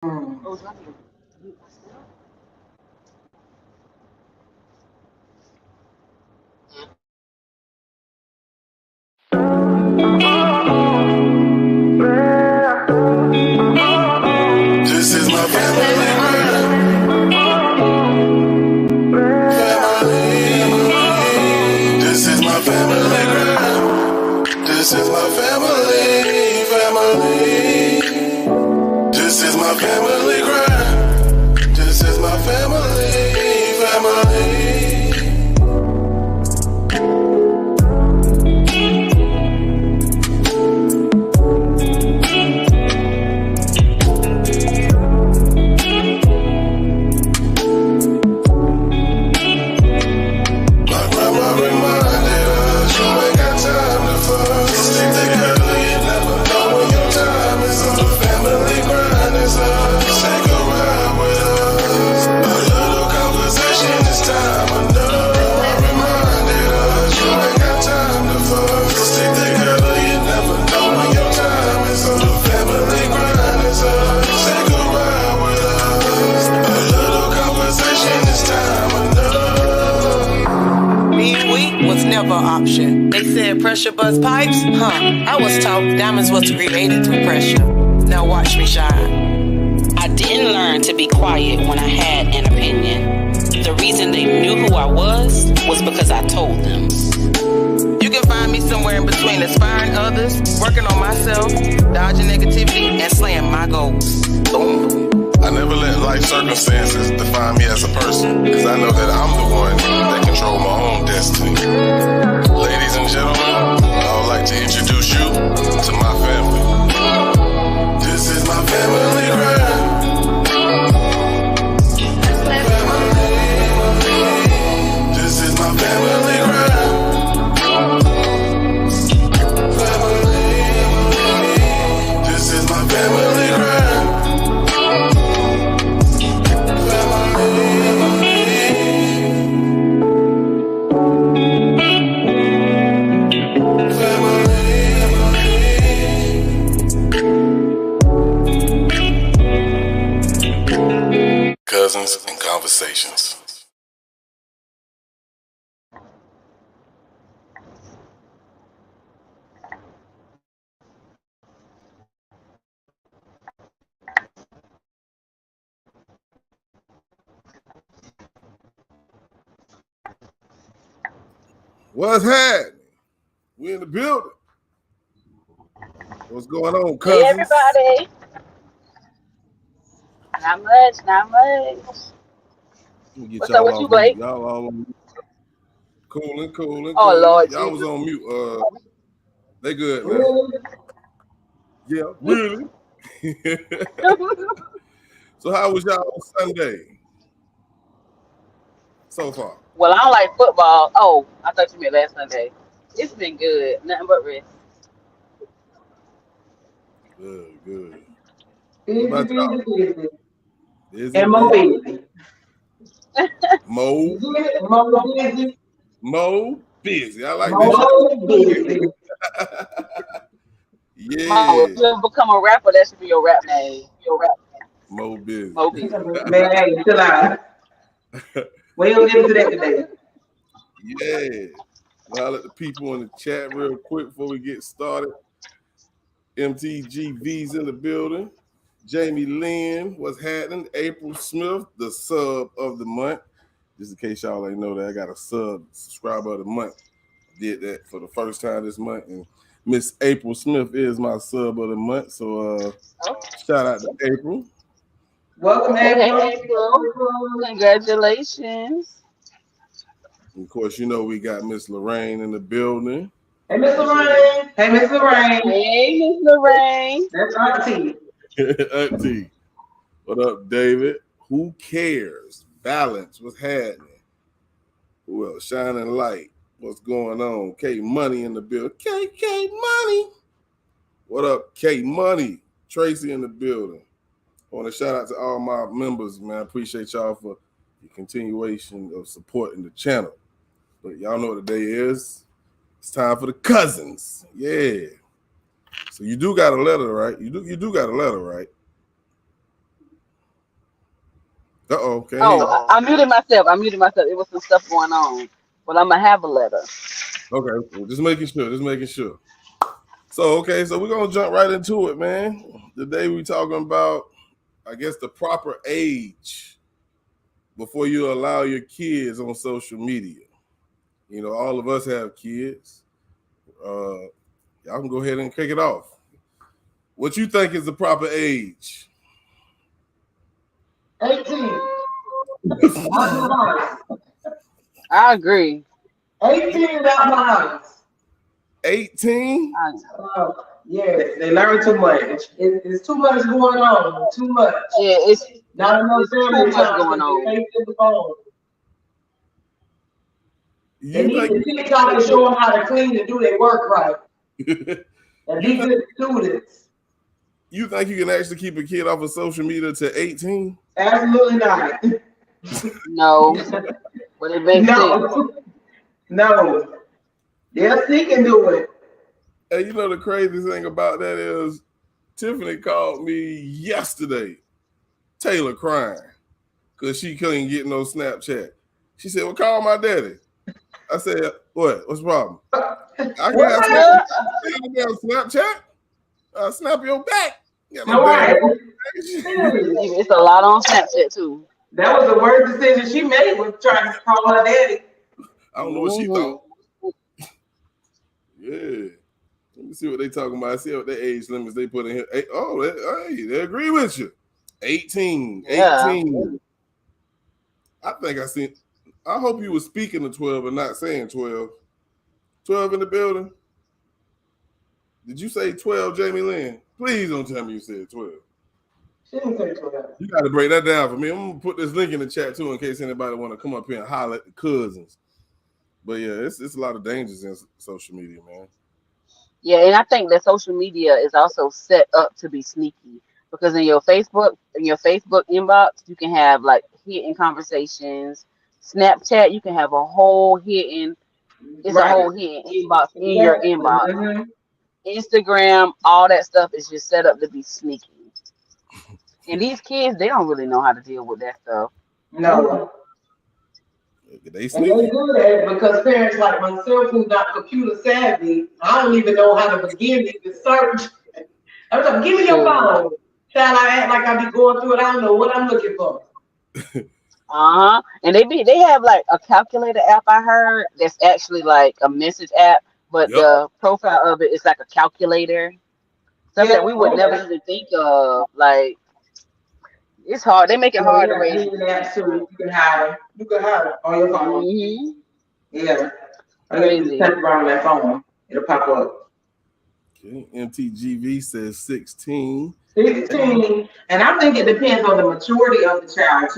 This is my family grind. This is my family grind. This is my family. This is my family grind. This is my family. Option. They said pressure bust pipes? I was taught diamonds was created through pressure. Now watch me shine. I didn't learn to be quiet when I had an opinion. The reason they knew who I was because I told them. You can find me somewhere in between inspiring others, working on myself, dodging negativity, and slaying my goals. Boom. I never let life circumstances define me as a person, because I know that I'm the one that control my own destiny. Ladies and gentlemen, I would like to introduce you to my family. This is my family grind. This is my family grind. This is my family grind. Cousins and Conversations. What's happening? We in the building. What's going on, cousins? Hey, everybody. Not much. What's up with you, Blake? Y'all all on mute. Cooling. Oh, Lord Y'all Jesus. was on mute. They good, man. Yeah, really. So how was y'all on Sunday so far? Well, I don't like football. Oh, I thought you meant last Sunday. It's been good. Nothing but rest. Good. What about y'all? And Mo busy. Mo busy. I like Mo busy. Yeah. Mo, if you ever become a rapper, that should be your rap name. Mo busy. Mo busy. Man, hey, chill out. We don't get into that today. Yeah. Well, I'll let the people in the chat real quick before we get started. MTGV's in the building. Jamie Lynn, what's happening? April Smith, the sub of the month. Just in case y'all ain't know that, I got a subscriber of the month. Did that for the first time this month. And Miss April Smith is my sub of the month. So shout out to April. Welcome, April. Congratulations. And of course, you know we got Miss Lorraine in the building. Hey, Miss Lorraine. Hey, Miss Lorraine. Hey, Miss Lorraine. That's Auntie. Auntie. What up, David? Who cares? Balance. What's happening? Who else? Shining light. What's going on? K Money in the building. K Money. What up, K Money? Tracy in the building. I want to shout out to all my members, man. I appreciate y'all for the continuation of supporting the channel. But y'all know what the day is. It's time for the cousins. Yeah. So you do got a letter, right? You do got a letter, right? Uh-oh, can't hear you. Oh, I muted myself. It was some stuff going on. But I'm gonna have a letter. Okay, well, just making sure. So we're gonna jump right into it, man. Today we talking about, I guess, the proper age before you allow your kids on social media. You know, all of us have kids. Y'all can go ahead and kick it off. What you think is the proper age? 18. I agree. 18 got my house. 18? Yeah, they learn too much. It's too much going on. Too much. Yeah, it's not enough family too much time going on. They take the phone. They need think to TikTok to show them how to clean and do their work right. And be good students. You think you can actually keep a kid off of social media to 18? Absolutely not. No. But it makes sense. No. They'll seek and do it. And you know the crazy thing about that is Tiffany called me yesterday, Taylor crying, because she couldn't get no Snapchat. She said, well, call my daddy. I said, what? What's the problem? I can't have Snapchat. Snap your back. No right. It's a lot on Snapchat too. That was the worst decision she made, was trying to call her daddy. I don't know what she thought. Yeah. Let me see what they talking about. I see what their age limits they put in here. They agree with you. 18. Yeah. 18. I think I seen. I hope you were speaking to 12 and not saying 12. 12 in the building. Did you say 12, Jamie Lynn? Please don't tell me you said 12. She didn't say 12. You got to break that down for me. I'm going to put this link in the chat too in case anybody want to come up here and holler at the cousins. But yeah, it's a lot of dangers in social media, man. Yeah, and I think that social media is also set up to be sneaky, because in your Facebook inbox, you can have like hidden conversations. Snapchat, you can have a whole hidden inbox in your inbox. Mm-hmm. Instagram, all that stuff is just set up to be sneaky. And these kids, they don't really know how to deal with that stuff. No. They And they do that because parents like myself who's not computer savvy, I don't even know how to begin to search. I'm like, give me your phone. Child, I act like I be going through it. I don't know what I'm looking for. And they have like a calculator app, I heard, that's actually like a message app, but the profile of it is like a calculator. Something that we would never even think of. Like, it's hard. They make it hard to raise. You can hide it on your phone. Mm-hmm. Yeah. Crazy. Touch around that phone. It'll pop up. Okay. MTGV says 16. 16. And I think it depends on the maturity of the child.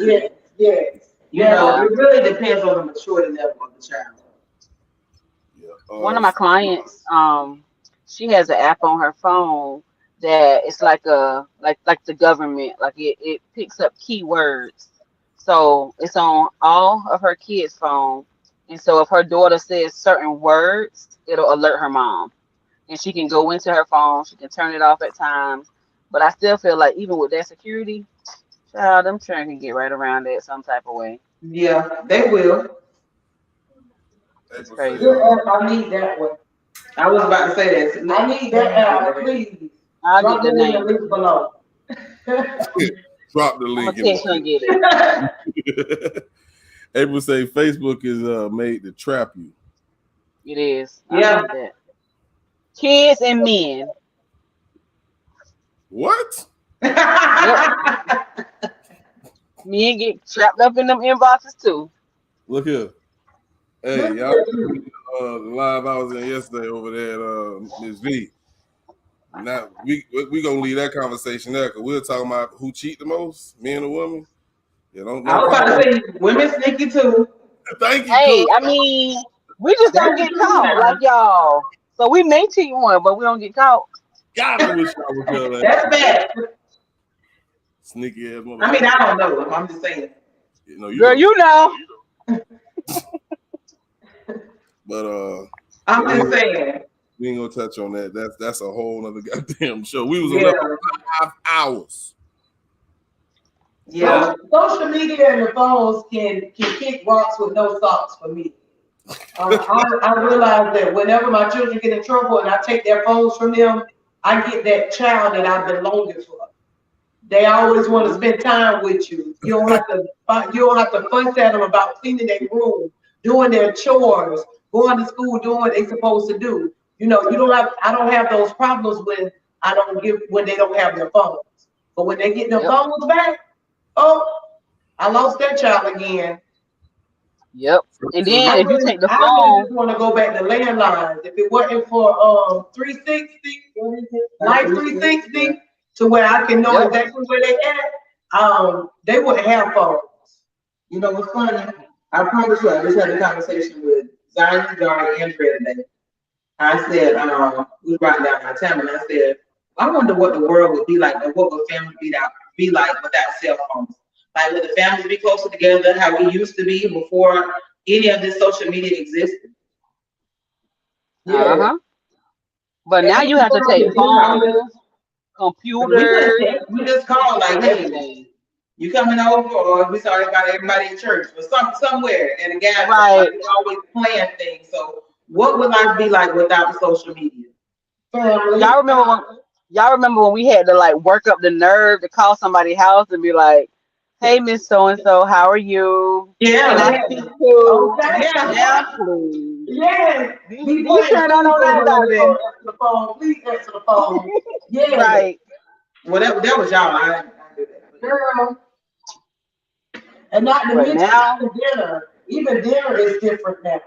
Yes. You know, it really depends on the maturity level of the child. Yeah. One of my clients, she has an app on her phone that it's like like the government, like it picks up keywords. So it's on all of her kids' phone. And so if her daughter says certain words, it'll alert her mom. And she can go into her phone, she can turn it off at times. But I still feel like even with that security, child, them children can get right around that some type of way. Yeah, they will. It's crazy. I need that one. I was about to say that. I need that app, please. I'll get the name. Link below. Drop the link. And get it. April say Facebook is made to trap you. It is. Yeah. That. Kids and men. What? Men get trapped up in them inboxes too. Look here. Hey, y'all, the live I was in yesterday over there at Ms. V. Now we gonna leave that conversation there because we're talking about who cheat the most, men or women. Yeah, don't. I was about to say women sneaky too. Thank you. Hey, I mean, we just don't get caught like y'all. So we may cheat one, but we don't get caught. God, I wish I would tell that. That's bad. Sneaky ass motherfucker. I mean, I don't know. I'm just saying. You know, Girl, you know. But I'm just saying. We ain't gonna touch on that. That's a whole other goddamn show. We was on there for 5 hours. Yeah. Social media and the phones can kick rocks with no socks for me. I realize that whenever my children get in trouble and I take their phones from them, I get that child that I've been longing for. They always want to spend time with you. You don't have to fuss at them about cleaning their room, doing their chores, going to school, doing what they're supposed to do. You know, I don't have those problems when they don't have their phones. But when they get their phones back, oh, I lost that child again. Yep. And then if you take the phone, I want to go back to landlines. If it wasn't for 360, Life 360, to where I can know exactly where they at, they wouldn't have phones. You know what's funny? I promise you, I just had a conversation with Zion Jar and Andrea today. I said, we were riding down my town, and I said, I wonder what the world would be like, and what would family be like without cell phones. Like, would the families be closer together, how we used to be before any of this social media existed? Yeah. But now you have to take phones, computers. We just call like, hey, you coming over, or we saw everybody in church or somewhere, and the guys always playing things. So, what would life be like without social media? Y'all remember when we had to like work up the nerve to call somebody's house and be like, "Hey, Miss So and So, how are you? Yeah, can I speak to?" Yeah, please. Yeah, we turn on that answer the phone. Please answer the phone. Yeah, right. Whatever that was y'all. I did that. Girl. And not to mention dinner. Even dinner is different now.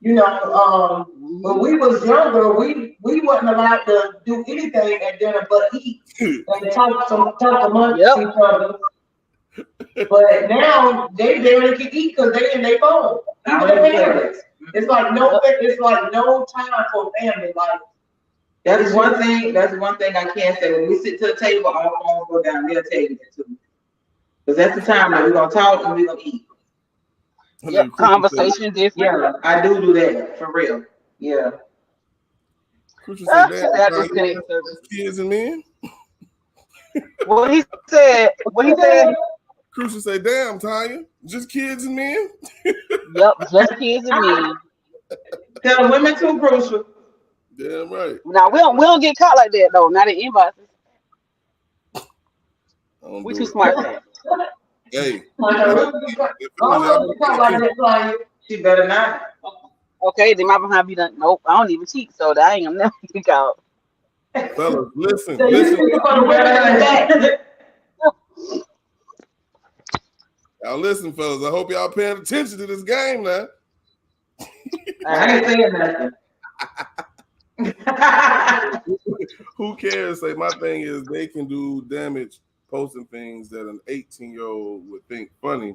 You know, when we was younger, we wasn't allowed to do anything at dinner but eat and talk amongst each other. But now they barely can eat because they in their phone. Even the parents. It's like no time for family life. That's one thing I can say. When we sit to the table, our phones go down. They'll tell you that too. Because that's the time that we're gonna talk and we're gonna eat. Yep, conversation different. Yeah, I do that for real. Yeah. Kids and men. What he said? Crucial say, "Damn, Tanya, just kids and men." Yep, just kids and men. Tell the women too, Crucial. Damn right. Now we don't get caught like that though. Not in inboxes. We too smart for that. Hey, she better not. Okay, then my behind be done. Nope, I don't even cheat, so that ain't gonna never kick out. Fellas, listen. Y'all listen, fellas. I hope y'all paying attention to this game now. I ain't saying nothing. Who cares? Say my thing is they can do damage posting things that an 18-year-old would think funny,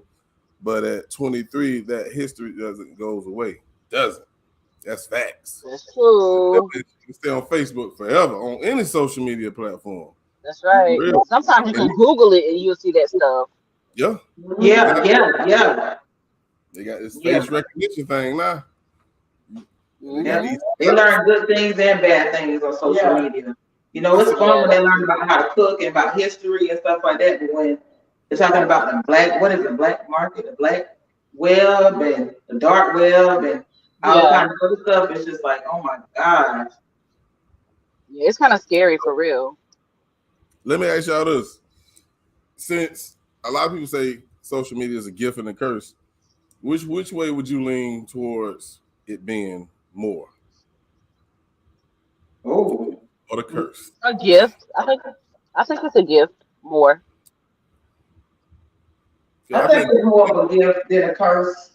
but at 23, that history goes away. Doesn't. That's facts. That's true. You can stay on Facebook forever on any social media platform. That's right. Sometimes you can Google it and you'll see that stuff. Yeah. Yeah. They got this face recognition thing now. Yeah. They learn good things and bad things on social media. You know, it's fun when they learn about how to cook and about history and stuff like that. But when they're talking about the black market, the black web and the dark web and all kinds of other stuff, it's just like, oh my gosh. Yeah, it's kind of scary for real. Let me ask y'all this. Since a lot of people say social media is a gift and a curse, which way would you lean towards it being more? Oh. Or the curse? A gift. I think it's a gift more. I think it's more of a gift than a curse.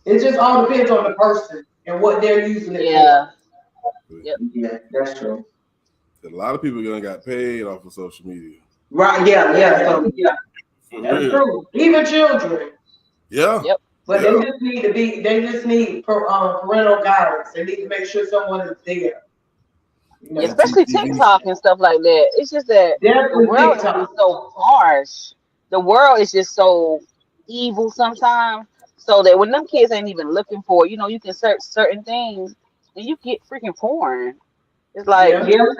It just all depends on the person and what they're using it for. Yep. Yeah, that's true. A lot of people gonna got paid off of social media. Right, so That's true. Even children. Yeah. Yep. But they just need parental guidance. They need to make sure someone is there. You know? Especially TikTok and stuff like that. It's just that the world is so harsh. The world is just so evil sometimes. So that when them kids ain't even looking for, you can search certain things and you get freaking porn. It's like you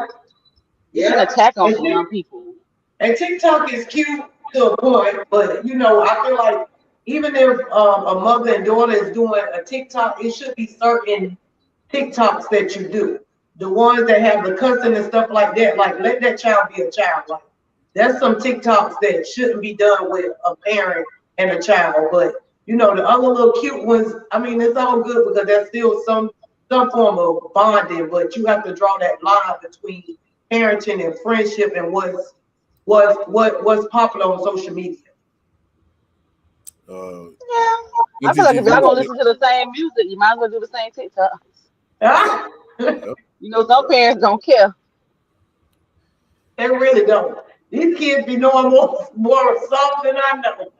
can attack on young people. And TikTok is cute to a point, but you know, I feel like even if a mother and daughter is doing a TikTok, it should be certain TikToks that you do. The ones that have the cussing and stuff like that, like let that child be a child. Like there's some TikToks that shouldn't be done with a parent and a child, but you know, the other little cute ones, I mean, it's all good because there's still some form of bonding, but you have to draw that line between parenting and friendship and what's popular on social media. Yeah, I feel like if y'all gonna listen to the same music, you might as well do the same TikTok. Huh? You know, some parents don't care. They really don't. These kids be knowing more songs than I know.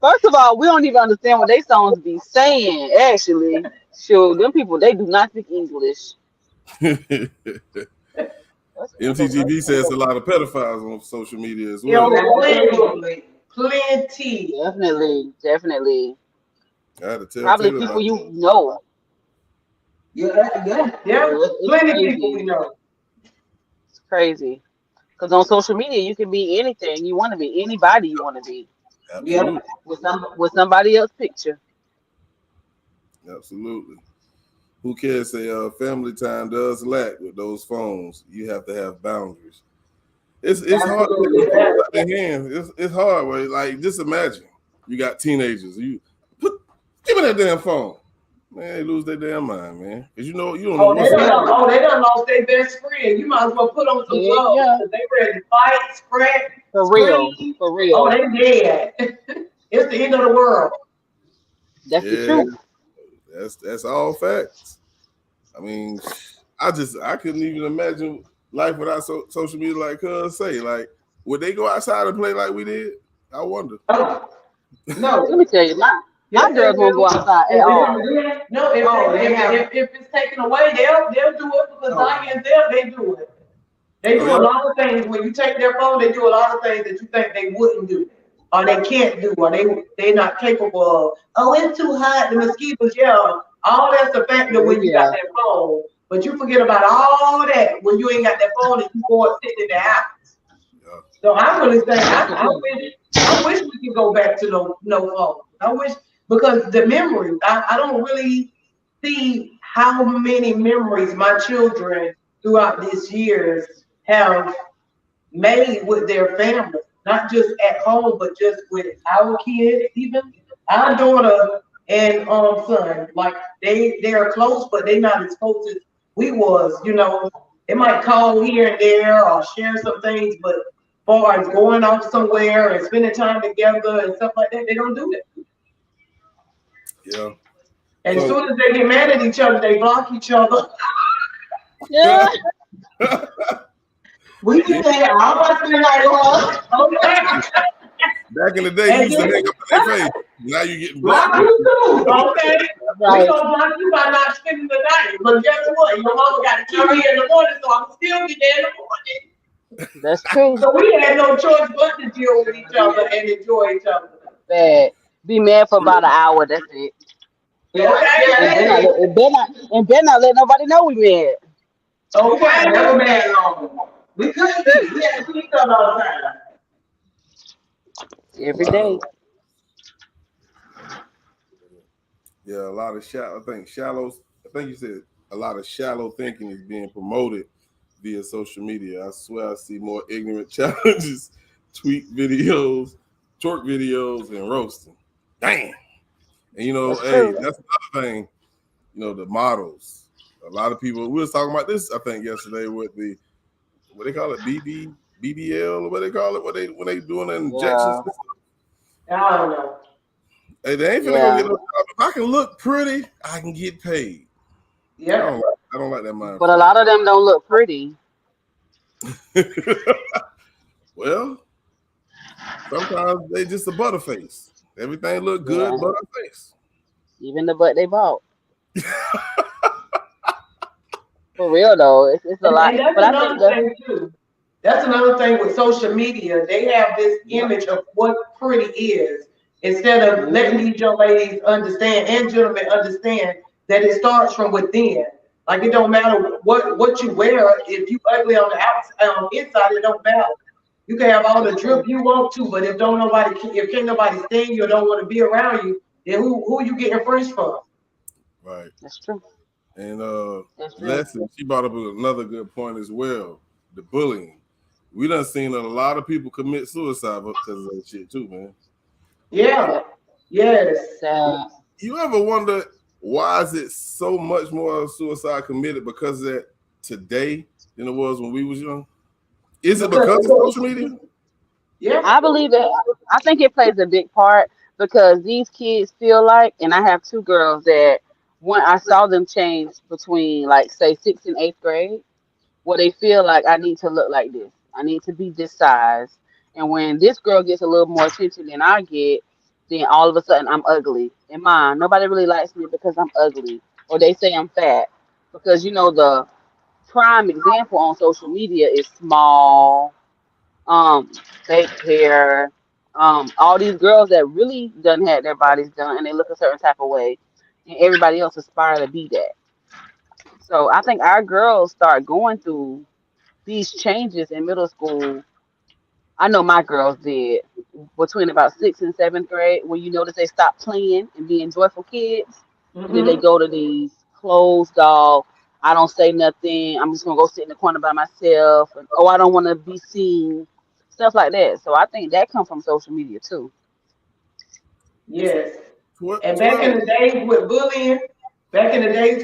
First of all, we don't even understand what they songs be saying. Actually, sure, them people they do not speak English. MTGB says a lot of pedophiles on social media as well. Plenty. Definitely. I had to tell Probably Taylor people you know. Yeah. Plenty people we know. It's crazy. Because on social media, you can be anything you want to be, anybody you want to be. Absolutely. With somebody else's picture. Absolutely. Who cares? Say family time does lack with those phones. You have to have boundaries. It's hard to take the phone out their hands. It's hard. Right? Like just imagine you got teenagers. Give me that damn phone. Man, they lose their damn mind, man. Because you don't know what's happening. They done lost their best friend. You might as well put on some gloves. Yeah. They ready to fight, scrap. For real. Oh, they dead. It's the end of the world. That's the truth. That's all facts. I mean, I couldn't even imagine life without social media. Like say, like, would they go outside and play like we did? I wonder. No, let me tell you, my girls won't go outside at all. No, if it's taken away, they'll do it because I and them, they do it. They do a lot of things. When you take their phone, they do a lot of things that you think they wouldn't do. Or they can't do, or they're not capable of. Oh, it's too hot, the mosquitoes, all that's a factor when you got that phone. But you forget about all that when you ain't got that phone and you bored sitting in the house. Yeah. So I really think I wish we could go back to no phone. I wish, because the memories, I don't really see how many memories my children throughout these years have made with their family. Not just at home, but just with our kids, even our daughter and son. Like they are close, but they not as close as we was. You know, they might call here and there or share some things, but as far as going off somewhere and spending time together and stuff like that, they don't do it. Yeah. And as soon as they get mad at each other, they block each other. Yeah. We can say all of us tonight. Back in the day, you used to hang up in their face. Now you getting blocked. Okay. Right. We gonna block you by not spending the night. But guess what? Your mama got to come here in the morning, so I'm still be there in the morning. That's true. So we had no choice but to deal with each other and enjoy each other. Bad. Be mad for about an hour. That's it. And better not let nobody know we mad. Okay. Never mad long. We couldn't be. We had to see each other all the time. Every day. Yeah, a lot of shallow. I think you said a lot of shallow thinking is being promoted via social media. I swear I see more ignorant challenges, tweet videos, twerk videos, and roasting. Damn. And that's another thing. The models. A lot of people. We was talking about this, I think, yesterday with the what they call it, BBL, or what they call it, when they doing the injections. I don't know. Hey, they ain't finna go get no job. If I can look pretty, I can get paid. Yeah. I don't like that mind. But a lot of them don't look pretty. Well, sometimes they just a butterface. Everything look good, butterface. Even the butt they bought. For real though, it's a lot. That's another thing too. That's another thing with social media. They have this image of what pretty is, instead of letting these young ladies understand and gentlemen understand that it starts from within. Like it don't matter what you wear. If you ugly on the outside, inside, it don't matter. You can have all the drip you want to, but if can't nobody stand you or don't want to be around you, then who you getting friends from? Right. That's true. And That's true. Leslie, she brought up another good point as well. The bullying. We done seen a lot of people commit suicide because of that shit too, man. Yeah. Yes. You ever wonder why is it so much more suicide committed because of that today than it was when we was young? Is it because of social media? Yeah. I believe it. I think it plays a big part because these kids feel like, and I have two girls that when I saw them change between like say 6th and 8th grade, where they feel like I need to look like this. I need to be this size. And when this girl gets a little more attention than I get, then all of a sudden I'm ugly. And mine, nobody really likes me because I'm ugly. Or they say I'm fat. Because the prime example on social media is small, fake hair, all these girls that really done had their bodies done and they look a certain type of way. And everybody else aspire to be that. So I think our girls start going through these changes in middle school. I know my girls did between about 6th and 7th grade, when you notice they stop playing and being joyful kids, and then they go to these closed off. I don't say nothing. I'm just gonna go sit in the corner by myself. And, I don't want to be seen. Stuff like that. So I think that comes from social media too. Yes. And back in the days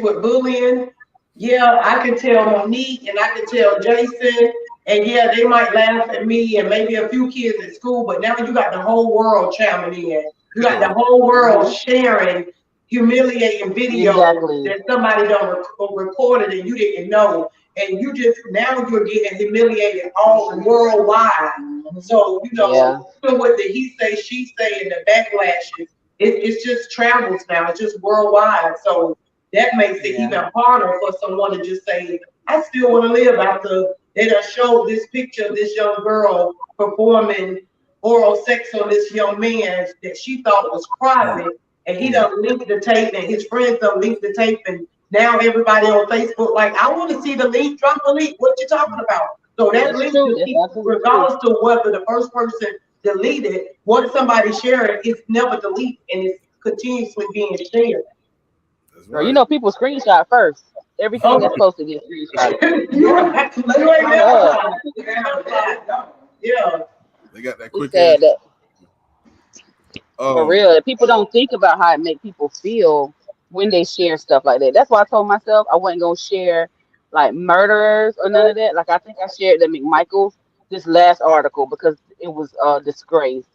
with bullying, yeah, I can tell Monique and I can tell Jason, and yeah, they might laugh at me and maybe a few kids at school, but now you got the whole world chiming in. You got the whole world sharing humiliating videos that somebody done recorded and you didn't know. And now you're getting humiliated all worldwide. So, even with the he say, she say, and the backlashes, it just travels now. It's just worldwide. So that makes it even harder for someone to just say, I still want to live after they done showed this picture of this young girl performing oral sex on this young man that she thought was private. And he done linked the tape and his friends done linked the tape. And now everybody on Facebook, like, I want to see the link, drop the link. What you talking about? So that link, regardless to whether the first person deleted, once somebody share it, it's never deleted and it's continuously being shared. Right. People screenshot first. Everything that's supposed to get screenshot. Yeah. They got that quick. For real, people don't think about how it make people feel when they share stuff like that. That's why I told myself I wasn't gonna share like murderers or none of that. Like I think I shared the McMichaels this last article because it was a disgrace.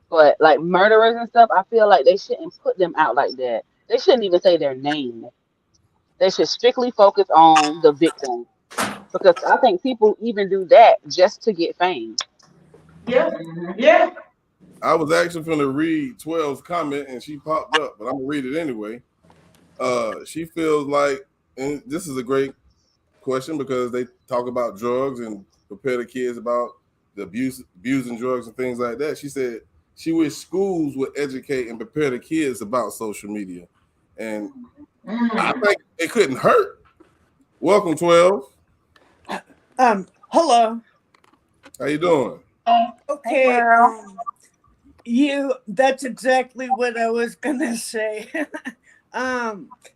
But like murderers and stuff, I feel like they shouldn't put them out like that. They shouldn't even say their name. They should strictly focus on the victim. Because I think people even do that just to get fame. Yeah. I was actually going to read 12's comment and she popped up, but I'm going to read it anyway. She feels like, and this is a great question because they talk about drugs and prepare the kids about the abusing drugs and things like that. She said she wish schools would educate and prepare the kids about social media. And I think it couldn't hurt. Welcome, 12. Hello. How you doing? Okay. That's exactly what I was gonna say.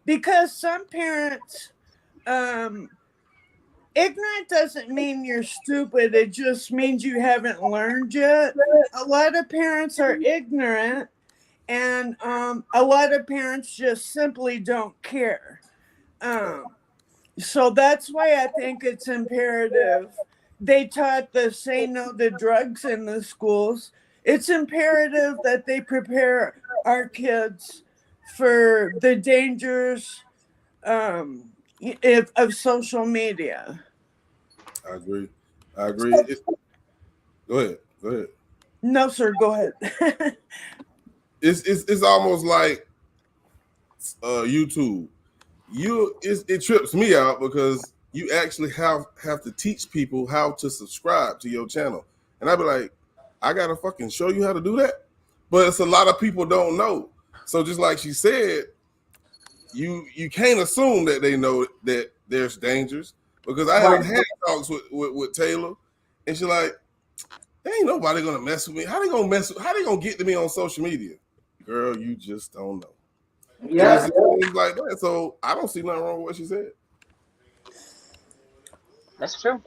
Because some parents, ignorant doesn't mean you're stupid. It just means you haven't learned yet. A lot of parents are ignorant, and a lot of parents just simply don't care. So that's why I think it's imperative. They taught the say no to drugs in the schools. It's imperative that they prepare our kids for the dangers of social media. I agree. Go ahead. No, sir. Go ahead. It's almost like YouTube. It trips me out because you actually have to teach people how to subscribe to your channel, and I'd be like, I gotta fucking show you how to do that. But it's a lot of people don't know. So just like she said, you can't assume that they know that there's dangers, because I haven't had talks with Taylor, and she's like, There ain't nobody gonna mess with me. How they gonna get to me on social media? Girl, you just don't know. Yeah. Things like that. So I don't see nothing wrong with what she said. That's true.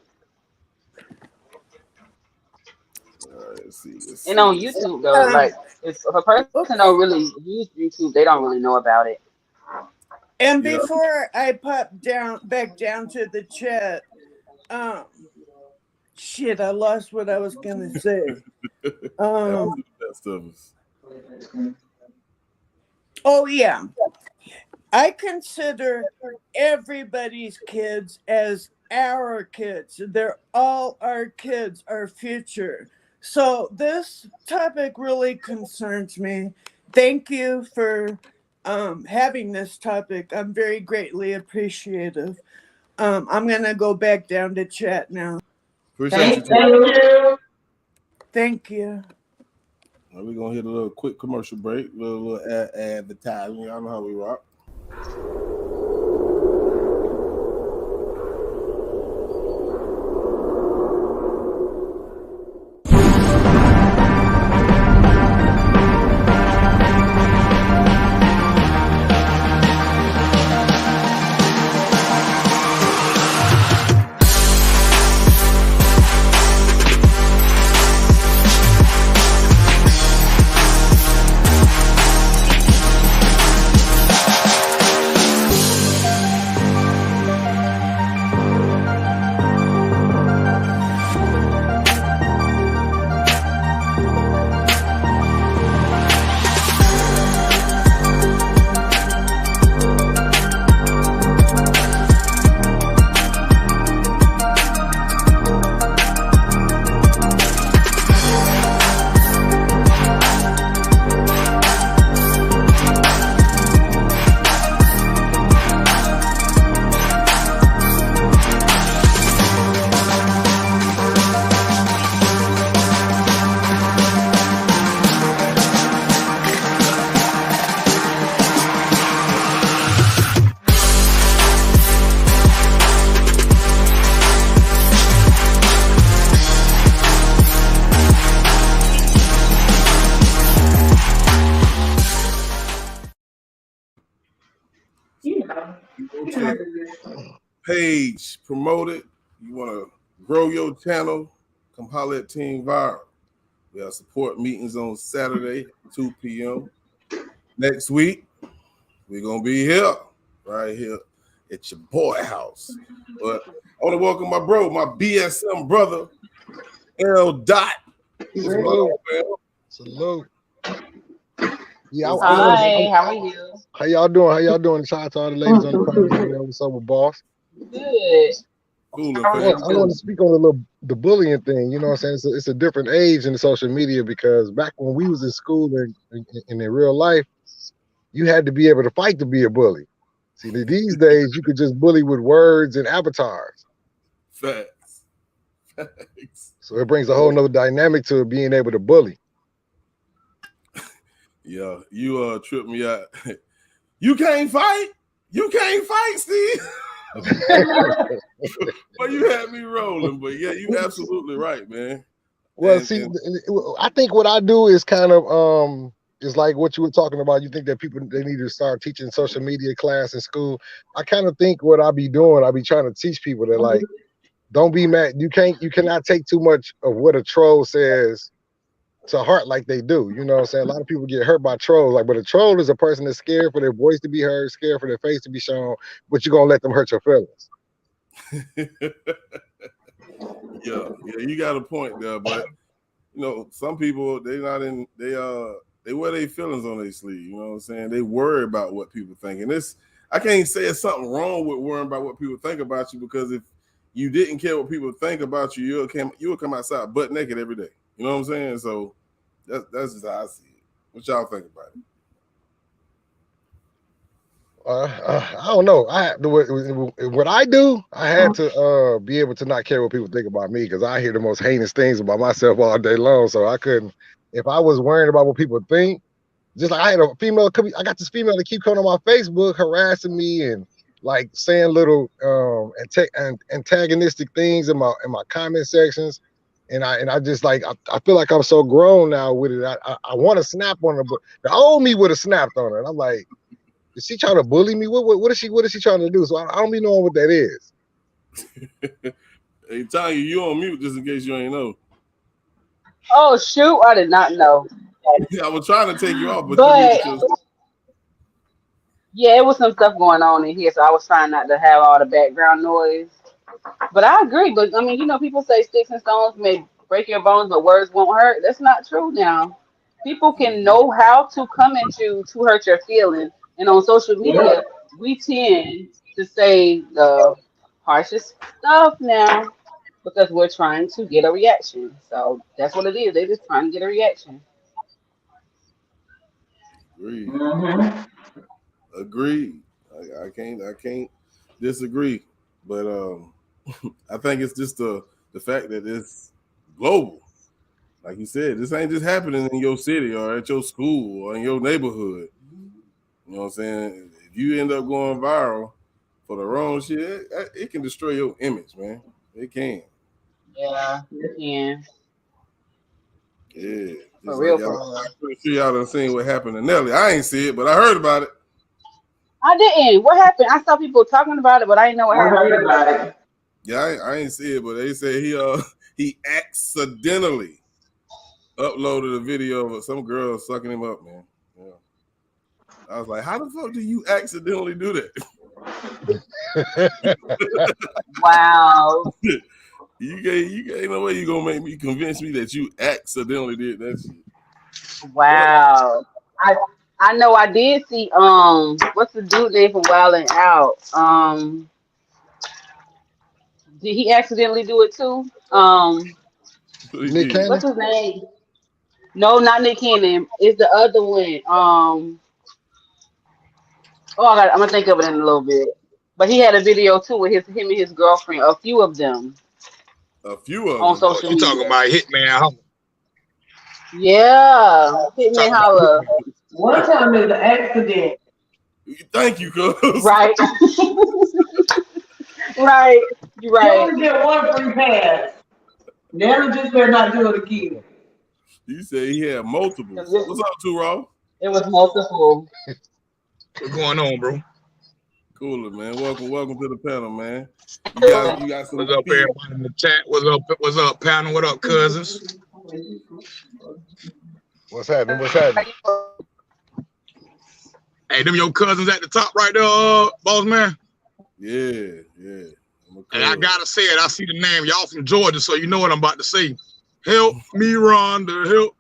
Let's see. And on YouTube though, like if a person don't really use YouTube, they don't really know about it. And before I pop back down to the chat, shit, I lost what I was gonna say. Best of us. Oh yeah, I consider everybody's kids as our kids. They're all our kids, our future. So this topic really concerns me. Thank you for having this topic. I'm very greatly appreciative. I'm gonna go back down to chat now. Appreciate you. Thank you. We're gonna hit a little quick commercial break, a little advertising. Y'all know how we rock. Page, promote it. You want to grow your channel, come holler at Team Viral. We have support meetings on Saturday, 2 p.m. Next week, we're going to be here, right here at your boy house. But I want to welcome my bro, my BSM brother, L. Dot. Salute. Salute. Yeah, Hi, how are you? How y'all doing? How y'all doing? Shout out to all the ladies on the panel. What's up with boss? Good. Cool. I want to speak on the bullying thing. You know what I'm saying? It's a different age in the social media because back when we was in school and in real life, you had to be able to fight to be a bully. See, these days you could just bully with words and avatars. Facts. So it brings a whole nother dynamic to being able to bully. Yeah, you tripped me out. You can't fight? You can't fight, Steve? Well, you had me rolling, but yeah, you absolutely right, man. Well, I think what I do is kind of is like what you were talking about. You think that they need to start teaching social media class in school. I kind of think what I be doing, I be trying to teach people that like, don't be mad. You cannot take too much of what a troll says to heart like they do. You know what I'm saying? A lot of people get hurt by trolls. Like, but a troll is a person that's scared for their voice to be heard, scared for their face to be shown, but you're gonna let them hurt your feelings. yeah, you got a point there, but you know, some people they wear their feelings on their sleeve. You know what I'm saying? They worry about what people think, and I can't say it's something wrong with worrying about what people think about you, because if you didn't care what people think about you, you'll come outside butt naked every day. You know what I'm saying? So that's just how I see it. What y'all think about it? I don't know. What I do, I had to be able to not care what people think about me, because I hear the most heinous things about myself all day long. So I couldn't. If I was worrying about what people think, just like I had a female, I got this female that keep coming on my Facebook harassing me and like saying little antagonistic things in my comment sections. And I just like I feel like I'm so grown now with it. I want to snap on her, but the old me would have snapped on her. And I'm like, is she trying to bully me? What is she trying to do? So I don't be knowing what that is. Hey, Tanya, you on mute just in case you ain't know. Oh shoot, I did not know. I was trying to take you off, but yeah, it was some stuff going on in here, so I was trying not to have all the background noise. But I agree. But I mean, you know, people say sticks and stones may break your bones, but words won't hurt. That's not true now. People can know how to come at you to hurt your feelings. And on social media, we tend to say the harshest stuff now because we're trying to get a reaction. So that's what it is. They're just trying to get a reaction. Agreed. Mm-hmm. Agreed. I can't disagree. But I think it's just the fact that it's global. Like you said, this ain't just happening in your city or at your school or in your neighborhood. You know what I'm saying? If you end up going viral for the wrong shit, it can destroy your image, man. It can. Yeah, it can. Yeah. For real, I'm pretty sure y'all done seen what happened to Nelly. I ain't see it, but I heard about it. I didn't. What happened? I saw people talking about it, but I didn't know what happened. I heard about it. Yeah, I ain't see it, but they said he accidentally uploaded a video of some girl sucking him up, man. Yeah. I was like, how the fuck do you accidentally do that? Wow. You ain't no way you gonna make me convince me that you accidentally did that shit. Wow. I know I did see what's the dude name from Wild 'N Out? Did he accidentally do it too? Nick Cannon? What's his name? No, not Nick Cannon. It's the other one. I'm gonna think of it in a little bit. But he had a video too with him and his girlfriend, a few of them. A few of on them. social You media. talking about Hitman Holla? Yeah, Hitman Holla. One time is an accident. Thank you, cuz. Right. Right. You're You right. only get one free pass. Never just better not do it again. You say he had multiples. What's up, Two Raw? It was multiple. What's going on, bro? Cooler, man. Welcome to the panel, man. You got some. What's up, everybody in the chat? What's up, panel? What up, cousins? What's happening? Hey, them your cousins at the top right there, boss man. Yeah. Hey, I gotta say it. I see the name. Y'all from Georgia, so you know what I'm about to say. Help me, Rhonda. Help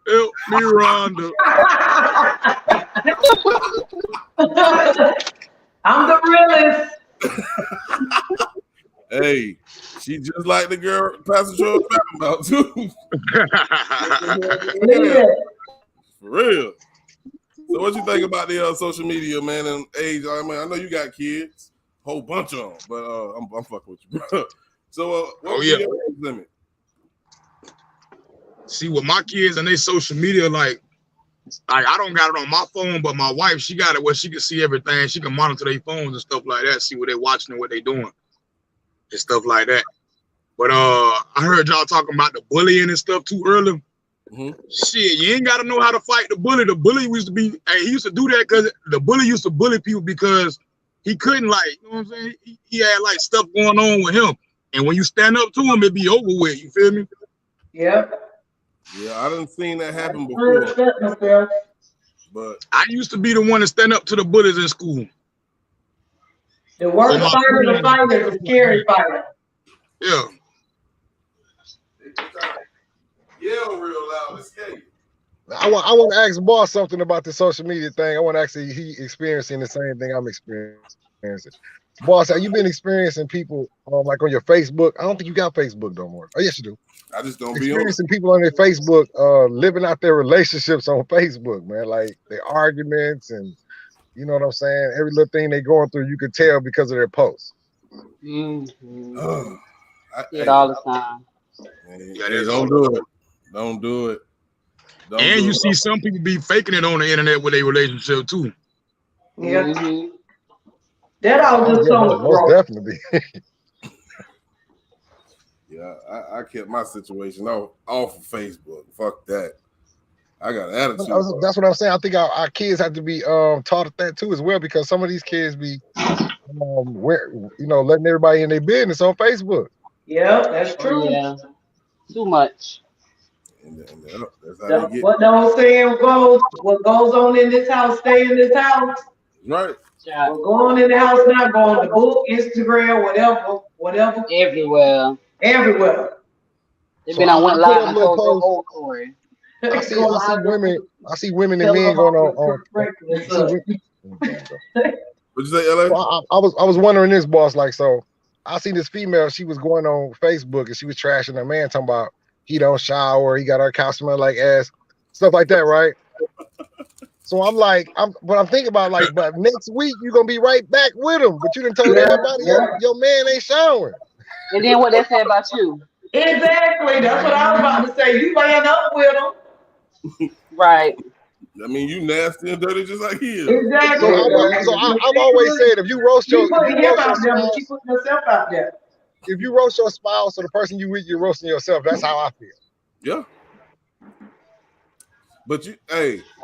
me, Rhonda. I'm the realest. Hey, she just like the girl Pastor Joe was talking about too. For real. So what you think about the social media, man, and age? I mean, I know you got kids, whole bunch of them, but I'm fucking with you, bro. So what's your age limit? See, with my kids and they social media, like I don't got it on my phone, but my wife, she got it where she can see everything. She can monitor their phones and stuff like that, see what they're watching and what they're doing and stuff like that. But I heard y'all talking about the bullying and stuff too early. Mm-hmm. Shit, you ain't got to know how to fight the bully. The bully used to be, he used to do that because the bully used to bully people because he couldn't, like, you know what I'm saying? He had like stuff going on with him. And when you stand up to him, it'd be over with. You feel me? Yep. Yeah, I done seen that happen before. But I used to be the one to stand up to the bullies in school. The worst fighter to fight is a scary fighter. Yeah. Yell real loud, escape. I want to ask Boss something about the social media thing. I want to actually he experiencing the same thing I'm experiencing. Boss, have you been experiencing people like on your Facebook? I don't think you got Facebook no more. Oh yes, you do. I just don't be experiencing people on their Facebook living out their relationships on Facebook, man. Like their arguments and you know what I'm saying. Every little thing they're going through, you could tell because of their posts. Mm-hmm. See it all the time. Hey, don't do it. Don't do it. And you see some people be faking it on the internet with a relationship too. Yeah. Mm-hmm. That all just most definitely. Yeah, I kept my situation off of Facebook. Fuck that. I got an attitude. That's what I'm saying. I think our kids have to be taught that too as well, because some of these kids be letting everybody in their business on Facebook. Yeah, that's true. Yeah, too much. That's how they get. What the old saying goes, what goes on in this house, stay in this house. Right. Well, go on in the house now, go on the book, Instagram, whatever. Everywhere. They've been on went live and told your whole story. I see women and men going on. What'd you say, LA? I was wondering this, boss. Like, so I see this female. She was going on Facebook and she was trashing her man, talking about he don't shower, he got our couch smell like ass, stuff like that, right? So I'm like, I'm thinking about like, but next week you're gonna be right back with him, but you done told everybody your man ain't showering. And then what they say about you? Exactly. That's what I was about to say. You laying up with him. Right. I mean, you nasty and dirty just like he is. Exactly. So I've always said, if you roast your spouse, you put yourself out there. If you roast your spouse or the person you with, you're roasting yourself. That's how I feel. Yeah. But you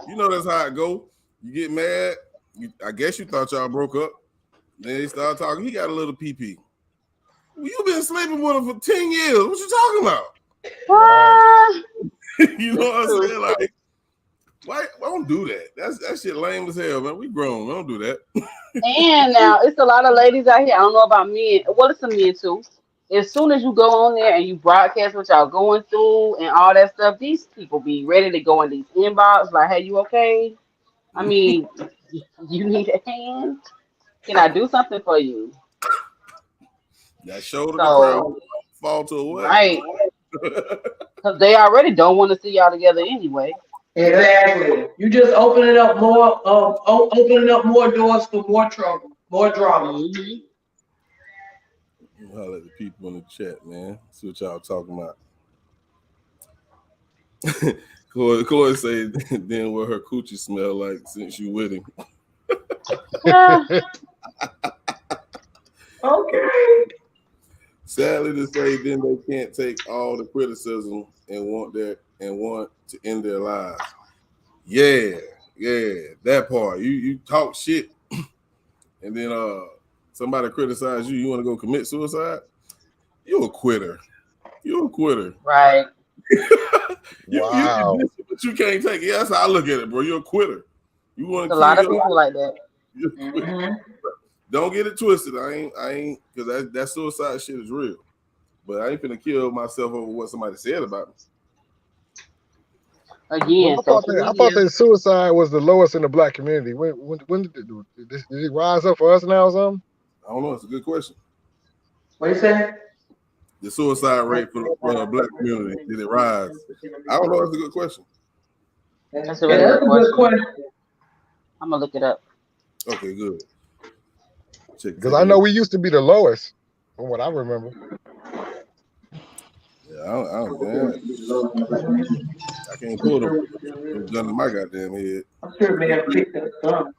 know that's how it go. You get mad. I guess you thought y'all broke up. Then they start talking. He got a little pee-pee. Well, you been sleeping with him for 10 years. What you talking about? You know what I'm saying? Like, why don't do that? That shit lame as hell, man. We grown. Don't do that. And now it's a lot of ladies out here. I don't know about men. Well, it's some men too. As soon as you go on there and you broadcast what y'all going through and all that stuff, these people be ready to go in these inbox like, "Hey, you okay? I mean, you need a hand? Can I do something for you?" That shoulder the crowd fall to a what? Right. Because they already don't want to see y'all together anyway. Exactly. You just opening up more doors for more trouble, more drama. Mm-hmm. I'll let the people in the chat, man. See what y'all talking about. Chloe say, then what her coochie smell like since you with him. Okay. Sadly to say, then they can't take all the criticism and want to end their lives. Yeah, that part. You talk shit, and then somebody criticize you. You want to go commit suicide? You're a quitter. Right. Wow. But you can't take it. Yeah, that's how I look at it, bro. You're a quitter. You want a lot of people like that. Mm-hmm. Don't get it twisted. I ain't, because that suicide shit is real. But I ain't finna kill myself over what somebody said about me. Again, I thought that suicide was the lowest in the black community. When did it rise up for us now or something? I don't know. It's a good question. What you saying? The suicide rate for the black community, did it rise? I don't know. It's a good question. That's a really good question. I'm gonna look it up. Okay, good. Because I know we used to be the lowest, from what I remember. Yeah, I can't pull them gun in my goddamn head. I'm sure may have picked up some.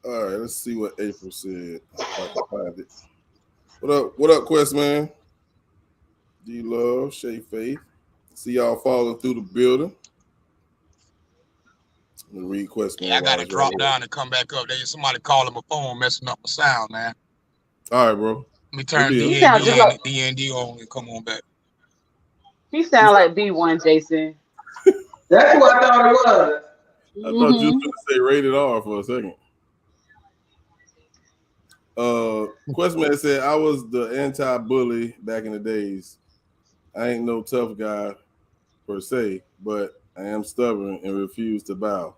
All right, let's see what April said. If I can find it. What up, Quest man? D Love, Shay Faith. See y'all falling through the building. I'm gonna read Quest man. Yeah, I gotta drop down and come back up. There's somebody calling my phone, messing up my sound, man. All right, bro. Let me turn DND on and come on back. He sound like B1, Jason. That's what I thought it was. I thought you was going to say rated R for a second. Questman said, I was the anti-bully back in the days. I ain't no tough guy per se, but I am stubborn and refuse to bow.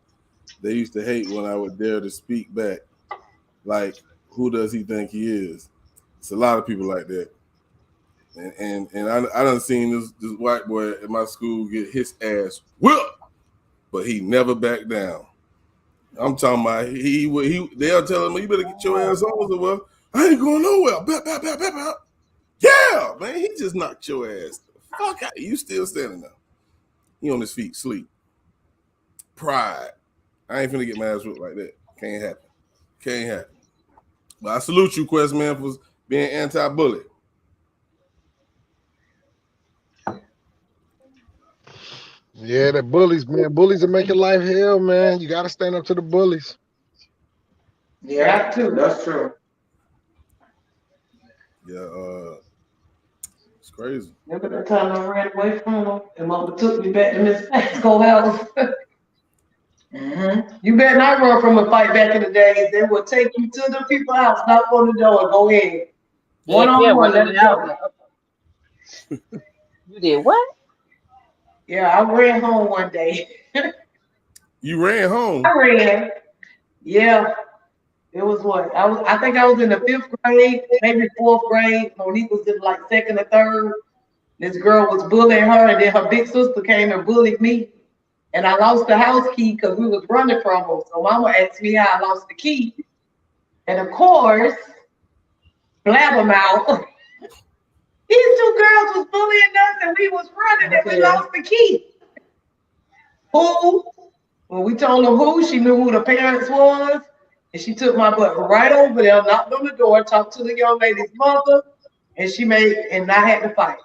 They used to hate when I would dare to speak back. Like, who does he think he is? It's a lot of people like that. And I done seen this white boy at my school get his ass whipped, but he never backed down. I'm talking about they'll tell him, you better get your ass on. So, well, I ain't going nowhere. Bap. Yeah, man, he just knocked your ass the fuck out. You still standing there. He on his feet, sleep. Pride. I ain't finna get my ass whipped like that. Can't happen. But I salute you, Quest man, for being anti-bully. Yeah, the bullies, man. Bullies are making life hell, man. You got to stand up to the bullies. Yeah, too. That's true. Yeah, it's crazy. Remember the time I ran away from them and mama took me back to Miss Mexico house? You better not run from a fight back in the days. They will take you to the people's house, knock on the door, and go in. One on one. You did what? Yeah, I ran home one day. You ran home? I ran. Yeah. It was what? I think I was in the 5th grade, maybe 4th grade. Monique was in like 2nd or 3rd. This girl was bullying her, and then her big sister came and bullied me. And I lost the house key because we was running from her. So mama asked me how I lost the key. And of course, blabbermouth. These 2 girls was bullying us and we was running and we lost the key. Who? When we told her who, she knew who the parents was. And she took my butt right over there, knocked on the door, talked to the young lady's mother, and I had to fight.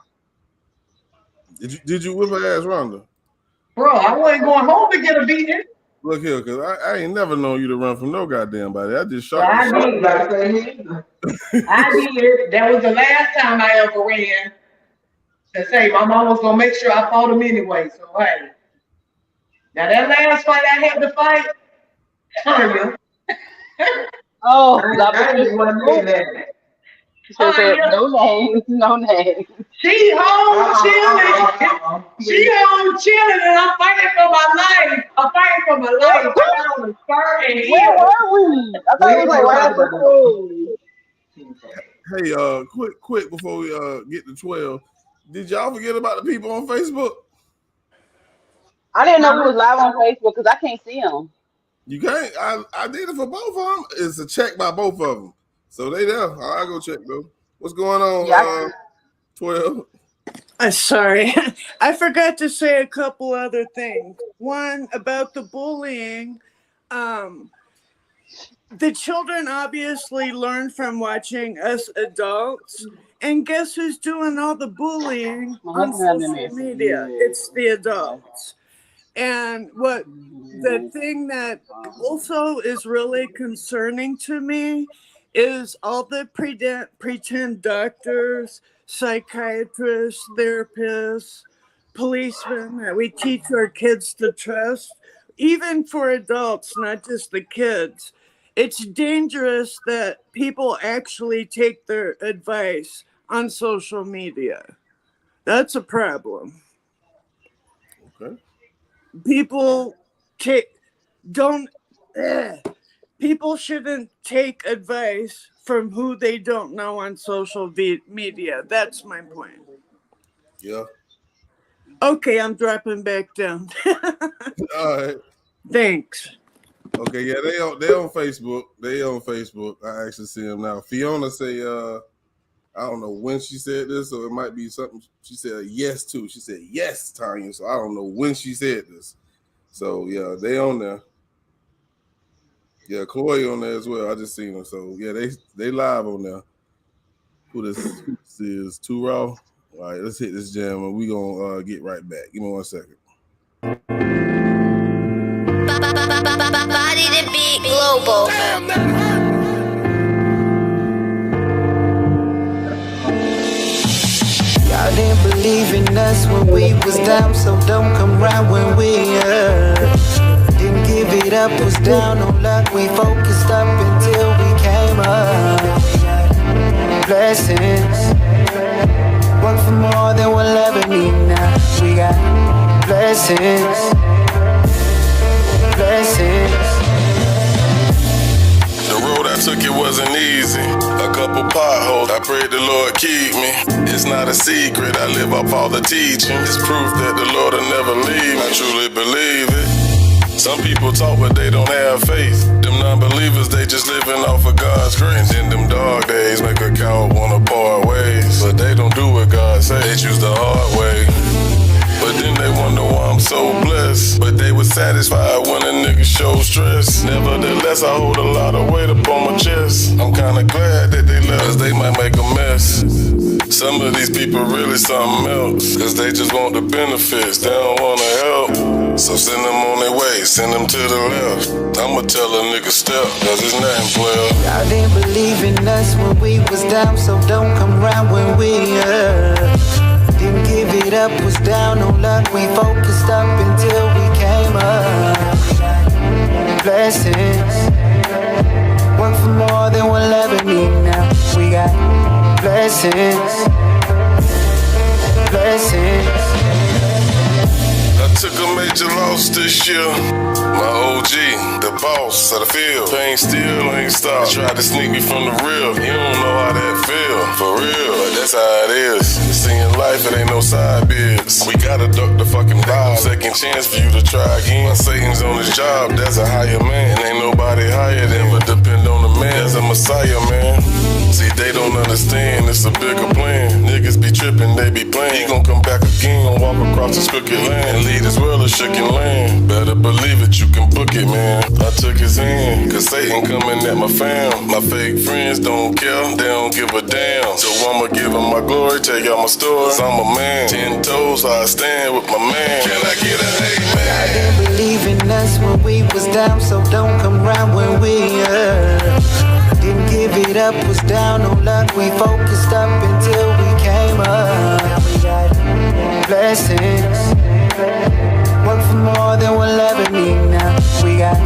Did you whip her ass, Rhonda? Bro, I wasn't going home to get a beating. Look here, cause I ain't never known you to run from no goddamn body. I just shot. I did. I did. That was the last time I ever ran. To say my mom was gonna make sure I fought him anyway. So hey, now that last fight I had to fight, Tanya. Oh, I just wasn't doing that. No name. She home chilling. She home chilling, and I'm fighting for my life. Where were we? I thought it was like right after school. Hey, quick before we get to 12. Did y'all forget about the people on Facebook? I didn't know we was live on Facebook because I can't see them. You can't. I did it for both of them. It's a check by both of them. So they there. I'll go check though. What's going on? 12. Sorry, I forgot to say a couple other things. One about the bullying. The children obviously learn from watching us adults. And guess who's doing all the bullying on social media? It's the adults. And the thing that also is really concerning to me is all the pretend doctors, psychiatrists, therapists, policemen that we teach our kids to trust, even for adults, not just the kids. It's dangerous that people actually take their advice on social media. That's a problem. Okay. People shouldn't take advice from who they don't know on social media. That's my point. Yeah. Okay, I'm dropping back down. All right. Thanks. Okay, yeah, they on Facebook. They on Facebook. I actually see them now. Fiona say, I don't know when she said this, or it might be something she said yes to. She said yes, Tanya. So I don't know when she said this. So yeah, they on there. Yeah, Chloe on there as well. I just seen them. So yeah, they live on there. Who this is? Too Raw. All right, let's hit this jam and we gonna get right back. Give me 1 second. Body to beat global. Y'all didn't believe in us when we was down, so don't come round when we didn't give it up, was down on luck. We focused up until we came up. Blessings, work for more than we'll ever need now. We got blessings. The road I took, it wasn't easy. A couple potholes, I prayed the Lord keep me. It's not a secret, I live up all the teaching. It's proof that the Lord will never leave. I truly believe it. Some people talk but they don't have faith. Them non-believers, they just living off of God's grace. In them dark days, make a coward wanna part ways. But they don't do what God say, they choose the hard way. But then they wonder why I'm so blessed. But they was satisfied when a nigga showed stress. Nevertheless, I hold a lot of weight up on my chest. I'm kinda glad that they left, cause they might make a mess. Some of these people really something else, cause they just want the benefits, they don't wanna help. So send them on their way, send them to the left. I'ma tell a nigga step, cause it's nothing, player. Y'all didn't believe in us when we was down, so don't come round when we didn't give it up, was down on luck. We focused up until we came up. Blessings, work for more than we'll ever need now. We got blessings, blessings. I took a major loss this year. My OG, the boss of the field. Pain still ain't stopped. Tried to sneak me from the real. You don't know how that feel, for real. But that's how it is. Seeing life, it ain't no side biz. We gotta duck the fucking vibe. Second chance for you to try again. My Satan's on his job, that's a higher man. Ain't nobody higher than, but depend on the man. That's a messiah, man. See, they don't understand, it's a bigger plan. Niggas be tripping, they be playing. He gon' come back again, gon' walk across this crooked land and lead as well as shaking land. Better believe it, you can book it, man. I took his hand, cause Satan coming at my fam. My fake friends don't care, they don't give a damn. So I'ma give him my glory, take out my story. Cause I'm a man, 10 toes, so I stand with my man. Can I get an amen? I didn't believe in us when we was down, so don't come round when we didn't give it up, was down on luck. We focused up until we came up. We got blessings, work for more than we'll ever need now. We got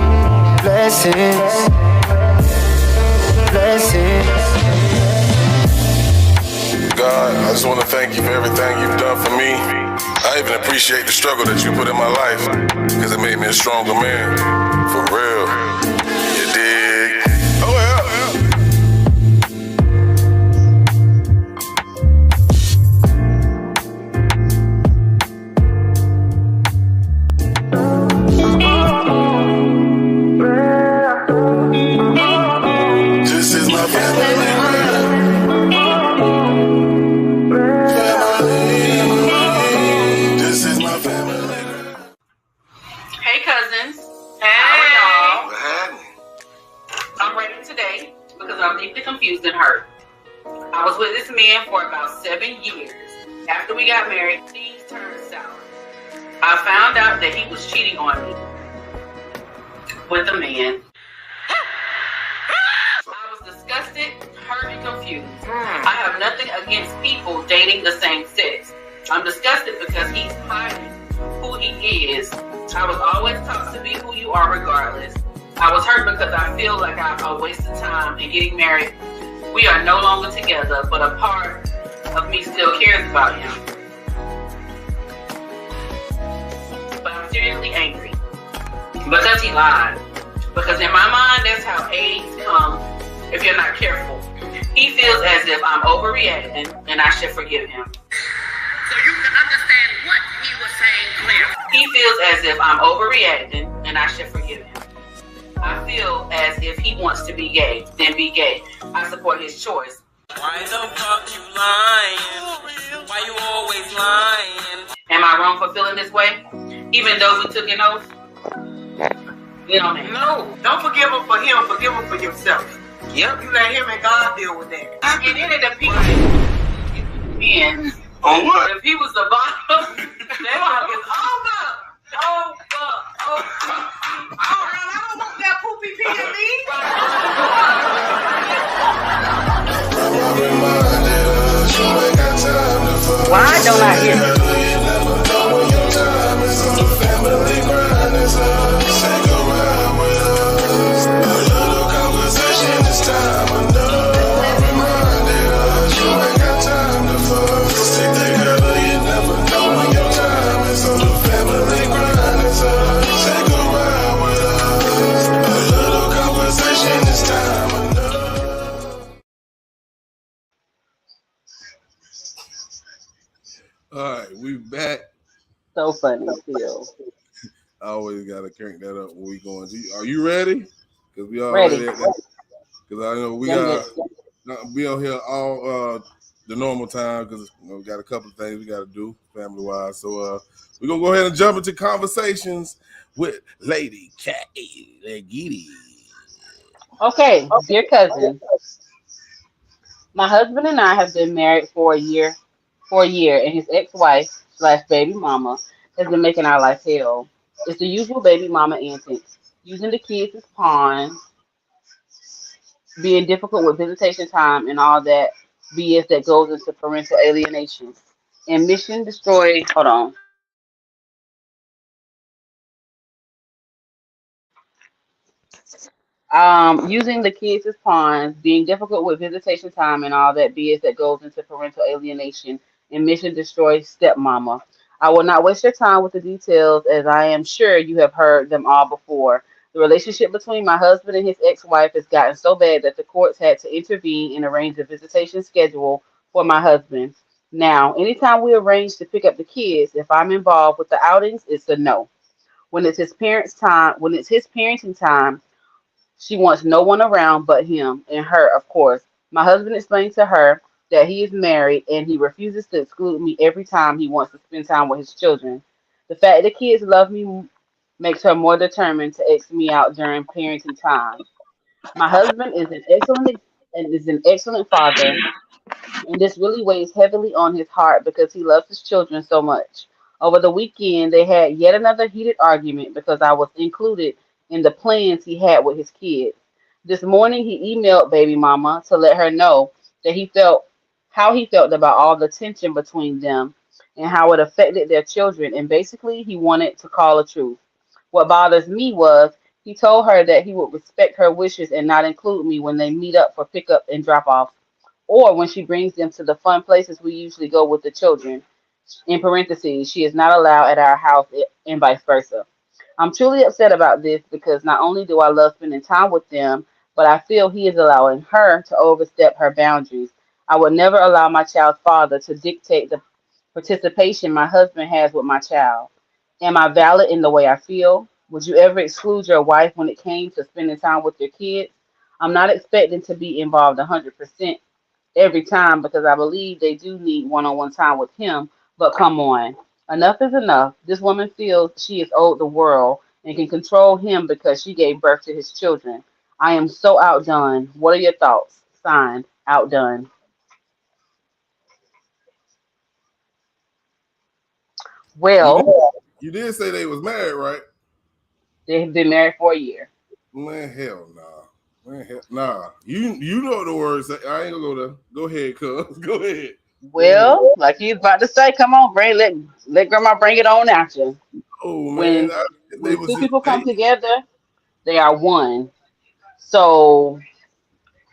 blessings, blessings. God, I just want to thank you for everything you've done for me. I even appreciate the struggle that you put in my life, because it made me a stronger man. For real. You dig? Oh, yeah. This is my family. Hey cousins. Hey. How are y'all? What happened? I'm ready today because I'm deeply confused and hurt. I was with this man for about 7 years. After we got married, things turned sour. I found out that he was cheating on me with a man. I was disgusted, hurt, and confused. I have nothing against people dating the same sex. I'm disgusted because he's hiding who he is. I was always taught to be who you are regardless. I was hurt because I feel like I wasted time in getting married. We are no longer together, but a part of me still cares about him. But I'm seriously angry because he lied. Because in my mind, that's how AIDS comes if you're not careful. He feels as if I'm overreacting and I should forgive him. So you can understand what he was saying clearly. He feels as if I'm overreacting and I should forgive him. I feel as if he wants to be gay, then be gay. I support his choice. Why the fuck you lying? Why you always lying? Am I wrong for feeling this way? Even though we took an oath? You know that. No, don't forgive him for him. Forgive him for yourself. Yep. You let him and God deal with that. And then it depends. Man, On what? if he was the bottom, that fuck is over. Over. Oh, girl, I don't want that poopy pee in me. Why don't I hear? All right, we back. So funny still. I always gotta crank that up when we going. Are you ready? Because we Ready. already at that. Because I know we got be on here all the normal time because we got a couple of things we got to do family wise. So we're gonna go ahead and jump into conversations with Lady K. Legidi. Okay, dear cousin, my husband and I have been married for a year, and his ex-wife / baby mama has been making our life hell. It's the usual baby mama antics, using the kids as pawns, being difficult with visitation time, and all that BS that goes into parental alienation. And mission destroy. Hold on. Using the kids as pawns, being difficult with visitation time, and all that BS that goes into parental alienation, and mission destroy stepmama. I will not waste your time with the details, as I am sure you have heard them all before. The relationship between my husband and his ex-wife has gotten so bad that the courts had to intervene and arrange a visitation schedule for my husband. Now, anytime we arrange to pick up the kids, if I'm involved with the outings, it's a no. When it's his parenting time, she wants no one around but him and her, of course. My husband explained to her that he is married and he refuses to exclude me every time he wants to spend time with his children. The fact the kids love me makes her more determined to X me out during parenting time. My husband is an excellent father, and this really weighs heavily on his heart because he loves his children so much. Over the weekend, they had yet another heated argument because I was included in the plans he had with his kids. This morning, he emailed baby mama to let her know that how he felt about all the tension between them and how it affected their children, and basically, he wanted to call a truce. What bothers me was he told her that he would respect her wishes and not include me when they meet up for pickup and drop off, or when she brings them to the fun places we usually go with the children. In parentheses, she is not allowed at our house and vice versa. I'm truly upset about this because not only do I love spending time with them, but I feel he is allowing her to overstep her boundaries. I would never allow my child's father to dictate the participation my husband has with my child. Am I valid in the way I feel? Would you ever exclude your wife when it came to spending time with your kids? I'm not expecting to be involved 100% every time because I believe they do need one-on-one time with him. But come on, enough is enough. This woman feels she is owed the world and can control him because she gave birth to his children. I am so outdone. What are your thoughts? Signed, Outdone. You did, Well, you did say they was married, right? they've been married for a year. Man, hell nah. Man, hell, nah. You know the words. I ain't gonna go there. Go ahead, cuz. Go ahead. Go ahead. Well, like he's about to say, come on, let grandma bring it on out you. Oh man, When they when was two just people come dating. together, they are one. So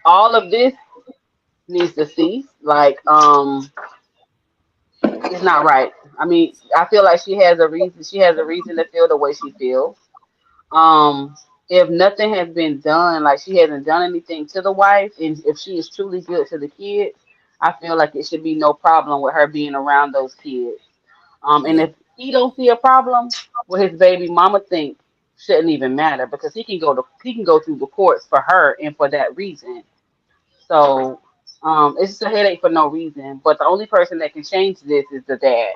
all of this needs to cease. Like, it's not right. I mean, I feel like she has a reason. She has a reason to feel the way she feels. Um, if nothing has been done, like she hasn't done anything to the wife, and if she is truly good to the kids, I feel like it should be no problem with her being around those kids. And Yeah. if he don't see a problem, what his baby mama think shouldn't even matter because he can go through the courts for her and for that reason. So it's just a headache for no reason. But the only person that can change this is the dad.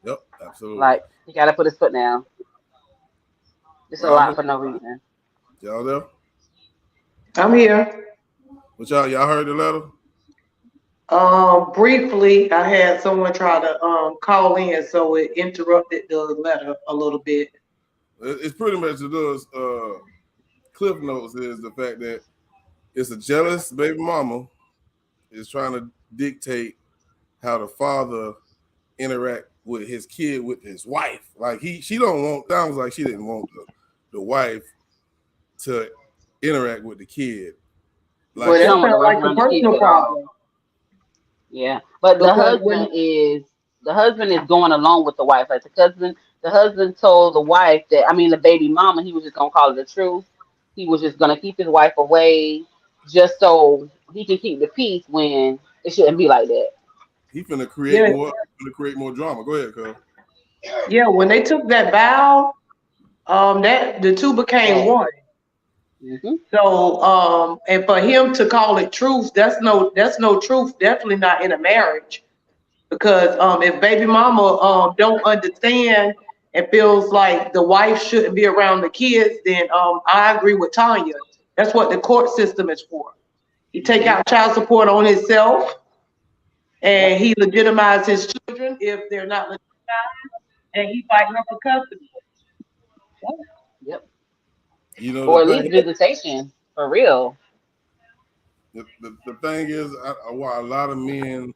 Yep, absolutely. Like he got to put his foot down. It's a lot Robert, for no reason. y'all there? I'm here. What y'all heard the letter? Briefly, I had someone try to call in, so it interrupted the letter a little bit. It's pretty much it does. Cliff notes is the fact that it's a jealous baby mama is trying to dictate how the father interact with his kid with his wife. Like she don't want. Sounds like she didn't want the wife to interact with the kid. Well, Like She that don't want the sounds wife like a around the kids personal at all. problem Yeah, but because when the husband is going along with the wife. Like the husband told the wife that the baby mama, he was just gonna call it the truth. He was just gonna keep his wife away, just so he can keep the peace when it shouldn't be like that. he yeah, finna create more drama. Go ahead, cuz. yeah, when they took that vow, that the two became That one. Mm-hmm. So, and for him to call it truth, that's no truth. Definitely not in a marriage, because if baby mama don't understand and feels like the wife shouldn't be around the kids, then I agree with Tanya. That's what the court system is for. He take out child support on himself, and he legitimizes his children if they're not legitimized, and he fighting her for custody. Yep. You know, Or at the least thing, visitation for real. the thing is, why a lot of men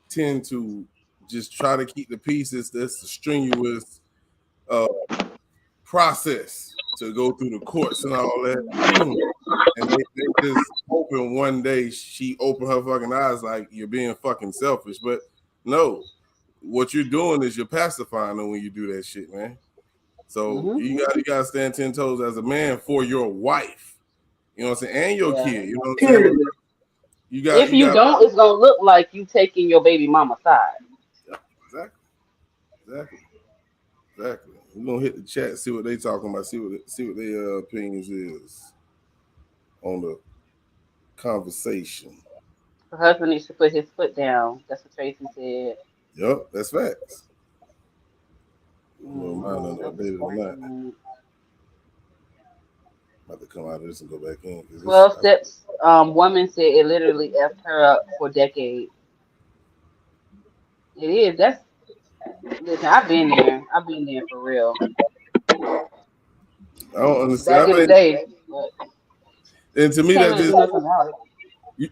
tend to just try to keep the peace is this strenuous process to go through the courts and all that. And they just hoping one day she open her fucking eyes like you're being fucking selfish. But no, what you're doing is you're pacifying them when you do that shit, man. So you gotta stand 10 toes as a man for your wife. You know what I'm saying? And your kid. You know what I'm saying? If you don't, it's gonna look like you taking your baby mama's side. Exactly. We're gonna hit the chat, see what they talking about, see what their opinions is on the conversation. Her husband needs to put his foot down. That's what Tracy said. Yep, that's facts. Well, mine done updated or not. About to come out of this and go back in. 12 steps. Woman said it literally effed her up for decades. It is. That's. Listen, I've been there. I've been there for real. I don't understand. Back in the day. And to me, that just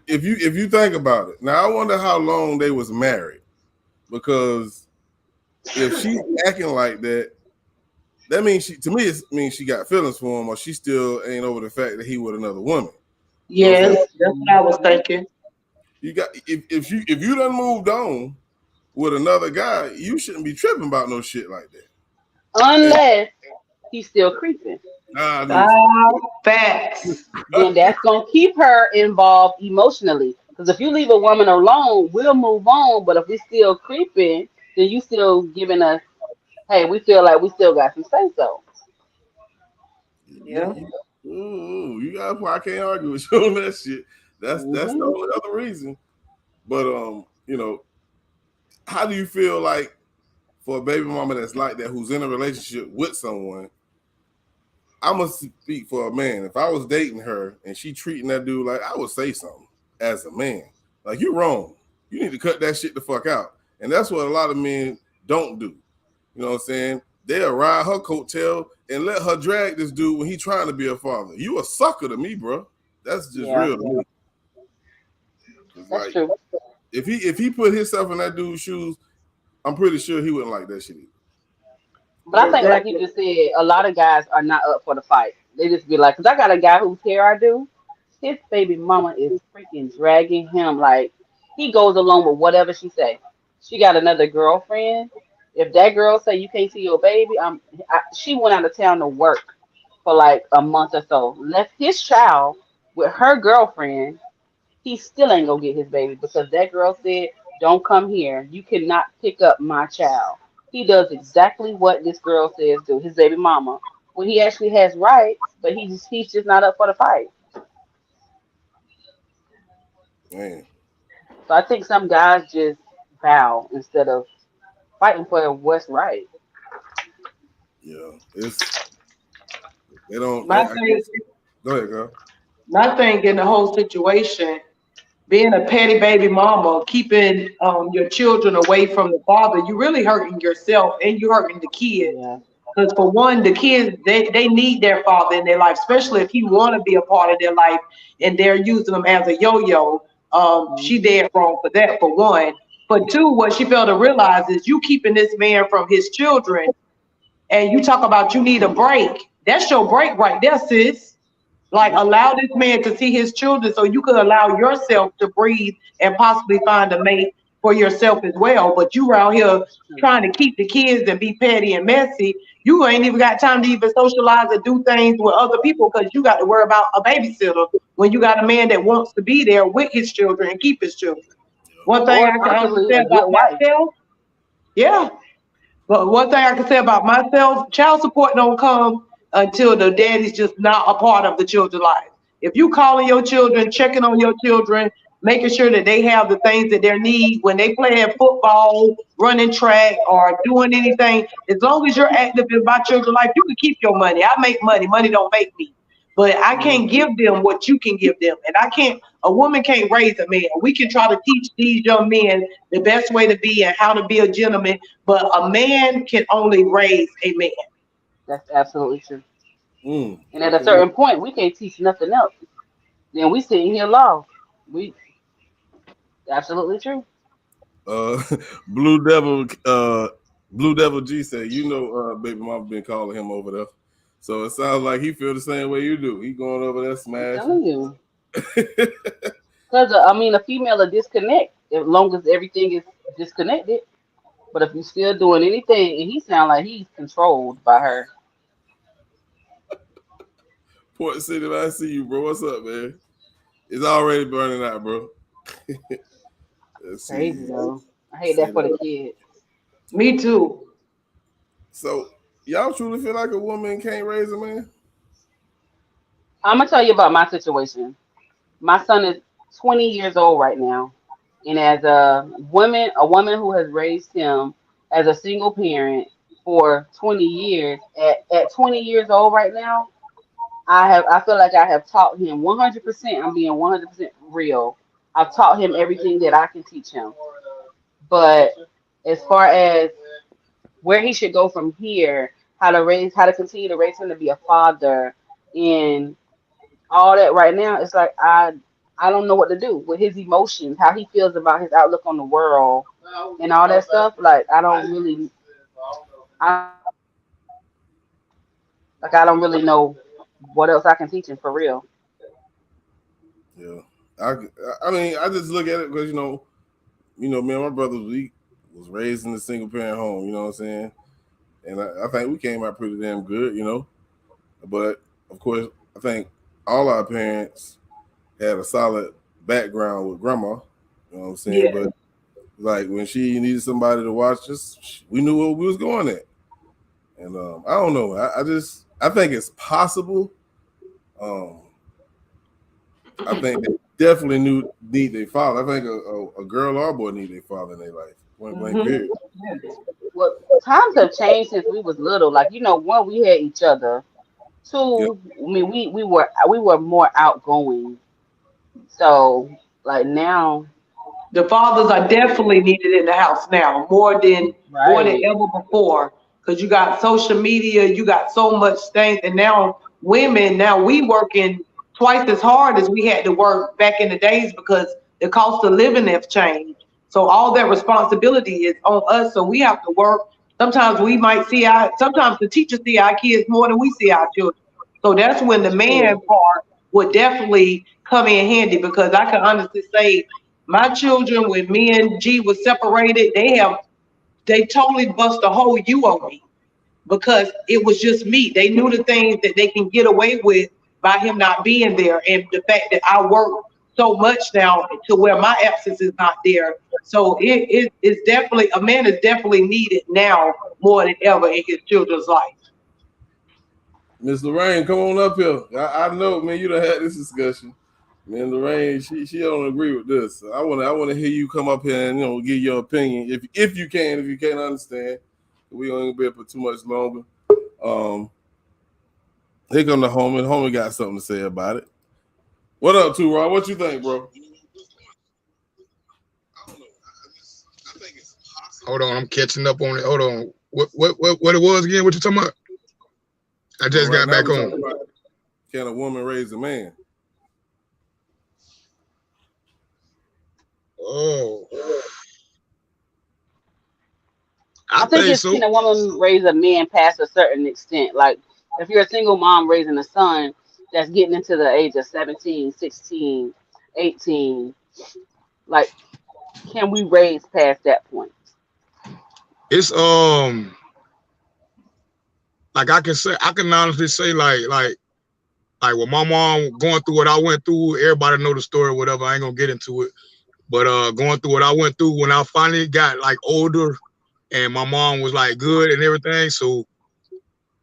if you think about it, now I wonder how long they was married, because if she's acting like that, that means it means she got feelings for him, or she still ain't over the fact that he with another woman. Yes, that's what I was thinking. You got if you done moved on with another guy, you shouldn't be tripping about no shit like that. Unless he's still creeping. Facts. Then that's gonna keep her involved emotionally. Because if you leave a woman alone, we'll move on. But if we still creeping, then you still giving us, hey, we feel like we still got some say so. Yeah. Ooh, you got. I can't argue with you on that shit. That's the only other reason. But you know, how do you feel like for a baby mama that's like that, who's in a relationship with someone? I must speak for a man. If I was dating her and she treating that dude like, I would say something as a man. Like, you're wrong. You need to cut that shit the fuck out. And that's what a lot of men don't do. You know what I'm saying? They'll ride her coattail and let her drag this dude when he trying to be a father. You a sucker to me, bro. That's just real to me. That's like, true. If he put himself in that dude's shoes, I'm pretty sure he wouldn't like that shit either. But I think, like you just said, a lot of guys are not up for the fight. They just be like, because I got a guy whose hair I do, his baby mama is freaking dragging him. Like, he goes along with whatever she say. She got another girlfriend. If that girl say you can't see your baby, she went out of town to work for like a month or so. Left his child with her girlfriend. He still ain't gonna get his baby because that girl said, don't come here. You cannot pick up my child. He does exactly what this girl says do, his baby mama. When he actually has rights, but he's just not up for the fight. Man. So I think some guys just bow instead of fighting for what's right. Yeah, they don't. Go ahead, girl. My thing in the whole situation, being a petty baby mama, keeping your children away from the father, you really hurting yourself and you hurting the kids. Because for one, the kids, they need their father in their life, especially if he want to be a part of their life and they're using them as a yo-yo. She dead wrong for that, for one. But two, what she failed to realize is you keeping this man from his children, and you talk about you need a break. That's your break right there, sis. Like, allow this man to see his children so you could allow yourself to breathe and possibly find a mate for yourself as well. But you around here trying to keep the kids and be petty and messy. You ain't even got time to even socialize or do things with other people because you got to worry about a babysitter when you got a man that wants to be there with his children and keep his children. One thing I can say about myself, but one thing I can say about myself, child support don't come until the daddy's just not a part of the children's life. If you calling your children, checking on your children, making sure that they have the things that they need when they play at football, running track, or doing anything, as long as you're active in my children's life, you can keep your money. I make money. Money don't make me. But I can't give them what you can give them. And a woman can't raise a man. We can try to teach these young men the best way to be and how to be a gentleman, but a man can only raise a man. That's absolutely true. And at a certain point, we can't teach nothing else. Then we sitting here lost. Absolutely true. Blue Devil G said, baby mama been calling him over there. So it sounds like he feel the same way you do. He going over there smashing. I'm telling you. Because a female will disconnect as long as everything is disconnected. But if you're still doing anything, and he sound like he's controlled by her. Port City, I see you, bro. What's up, man? It's already burning out, bro. Crazy though. I hate that for the kids. Me too. So y'all truly feel like a woman can't raise a man? I'm gonna tell you about my situation. My son is 20 years old right now, and as a woman who has raised him as a single parent for 20 years, at 20 years old right now, I feel like I have taught him 100%. I'm being 100% real. I've taught him everything that I can teach him. But as far as where he should go from here, how to continue to raise him to be a father, and all that right now, it's like I don't know what to do with his emotions, how he feels about his outlook on the world, and all that stuff. Like I don't really know what else I can teach him for real. Yeah, I mean, I just look at it because me and my brothers, we was raised in a single parent home. You know what I'm saying? And I think we came out pretty damn good, But of course, I think all our parents had a solid background with grandma. You know what I'm saying? Yeah. But like when she needed somebody to watch us, we knew where we was going at. And I don't know. I think it's possible. I think they definitely need their father. I think a girl or a boy need their father in their life. Point blank period. Well, times have changed since we was little. Like one, we had each other. Two, yep. I mean, we were more outgoing. So like now, the fathers are definitely needed in the house now more than ever before. Because you got social media, you got so much things, and now we working twice as hard as we had to work back in the days because the cost of living has changed. So all that responsibility is on us. So we have to work. Sometimes we might sometimes the teachers see our kids more than we see our children. So that's when the man part would definitely come in handy, because I can honestly say my children, when me and G was separated, they totally bust a whole U on me because it was just me. They knew the things that they can get away with by him not being there, and the fact that I work so much now to where my absence is not there. So it's definitely, a man is definitely needed now more than ever in his children's life. Miss Lorraine, come on up here. I know, man, you done had this discussion. Man, Lorraine, she don't agree with this. I wanna hear you come up here and give your opinion if you can. If you can't understand, we ain't be up for too much longer. Here come the homie. The homie got something to say about it. What up, Two Rod? What you think, bro? Hold on, I'm catching up on it. Hold on. What it was again? What you talking about? I just got back on. Can a woman raise a man? Oh. I think can a woman raise a man past a certain extent? Like, if you're a single mom raising a son that's getting into the age of 17, 16, 18, like, can we raise past that point? It's like I can honestly say like with my mom going through what I went through, everybody know the story, whatever. I ain't gonna get into it. But going through what I went through when I finally got like older and my mom was like good and everything. So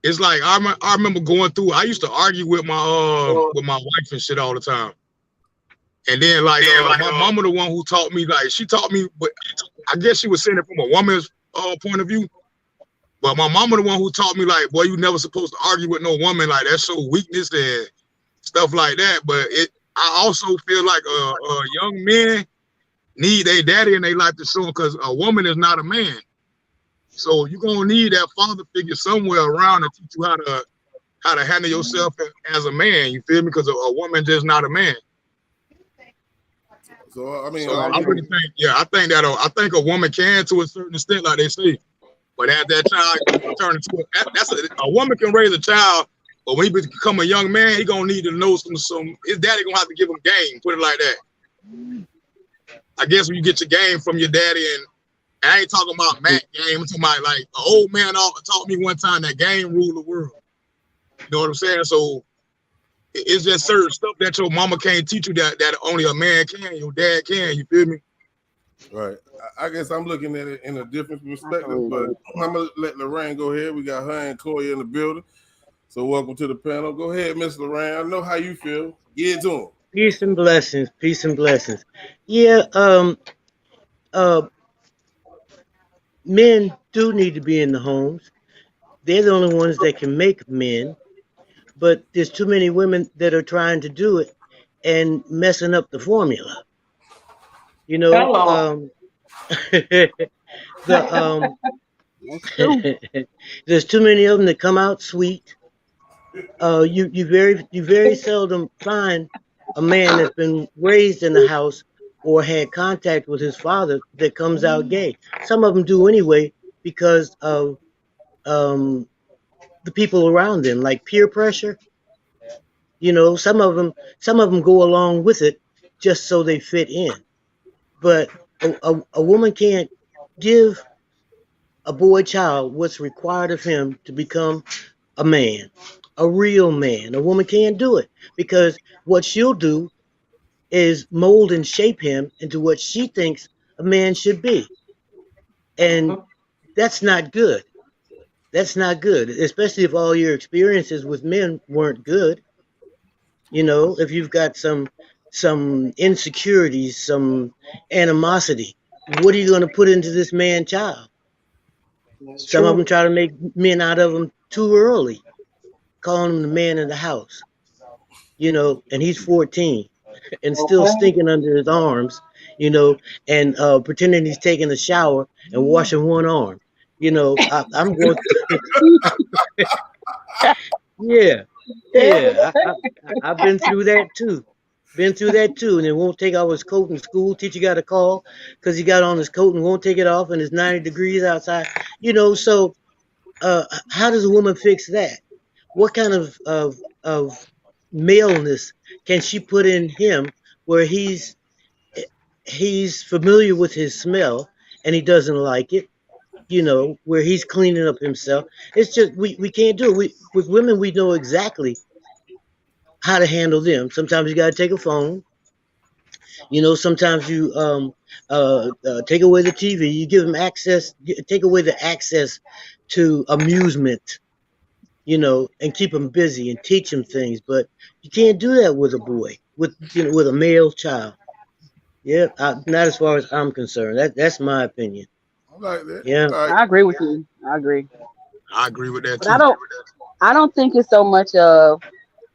it's like I remember going through. I used to argue with my wife and shit all the time. And then like my mama, the one who taught me, like she taught me, but I guess she was saying it from a woman's point of view. But my mama, the one who taught me, like, boy, you never supposed to argue with no woman, like that's so weakness and stuff like that. But I also feel like young men need a daddy in their life to show them, because a woman is not a man. So you're gonna need that father figure somewhere around to teach you how to handle yourself as a man. You feel me? Because a woman just not a man. So I mean, so I really think, I think a woman can to a certain extent, like they say. But as that child turn into a woman can raise a child, but when he become a young man, he gonna need to know some. His daddy gonna have to give him game. Put it like that. I guess when you get your game from your daddy, and I ain't talking about Mac game. I'm talking about like an old man taught me one time that game rule the world. You know what I'm saying? So it's just certain stuff that your mama can't teach you that only a man can. Your dad can. You feel me? Right. I guess I'm looking at it in a different perspective, but I'm gonna let Lorraine go ahead. We got her and Chloe in the building. So welcome to the panel. Go ahead, Miss Lorraine. I know how you feel. Get to them. Peace and blessings. Peace and blessings. Yeah. Men do need to be in the homes. They're the only ones that can make men. But there's too many women that are trying to do it and messing up the formula. You know, there's too many of them that come out sweet. You very seldom find a man that's been raised in the house or had contact with his father that comes out gay. Some of them do anyway because of the people around them, like peer pressure. You know, some of them go along with it just so they fit in. But a woman can't give a boy child what's required of him to become a man, a real man. A woman can't do it, because what she'll do is mold and shape him into what she thinks a man should be. And that's not good. That's not good, especially if all your experiences with men weren't good. You know, if you've got some insecurities, some animosity, what are you going to put into this man child? Some of them try to make men out of them too early, calling him the man in the house. You know, and he's 14 and still stinking under his arms, you know, and pretending he's taking a shower and washing one arm. You know, I'm going I've been through that too. And it won't take off his coat in school. Teacher got a call because he got on his coat and won't take it off, and it's 90 degrees outside. You know, so how does a woman fix that? What kind of maleness can she put in him where he's familiar with his smell and he doesn't like it? You know, where he's cleaning up himself. It's just we can't do it. With women, we know exactly how to handle them. Sometimes you got to take a phone. You know, sometimes you take away the TV. You give them access. Take away the access to amusement. You know, and keep them busy and teach them things. But you can't do that with a boy, with a male child. Yeah, not as far as I'm concerned. That's my opinion. I like that. Yeah, I agree with you. I agree with that but too. I don't think it's so much of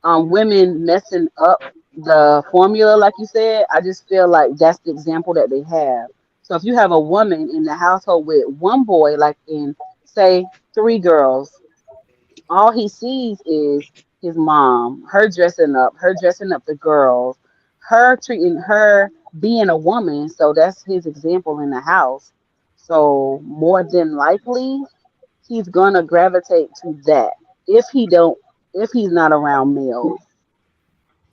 women messing up the formula, like you said. I just feel like that's the example that they have. So if you have a woman in the household with one boy, like in say 3 girls, all he sees is his mom, her dressing up the girls, her treating her being a woman. So that's his example in the house. So more than likely, he's gonna gravitate to that if he's not around males.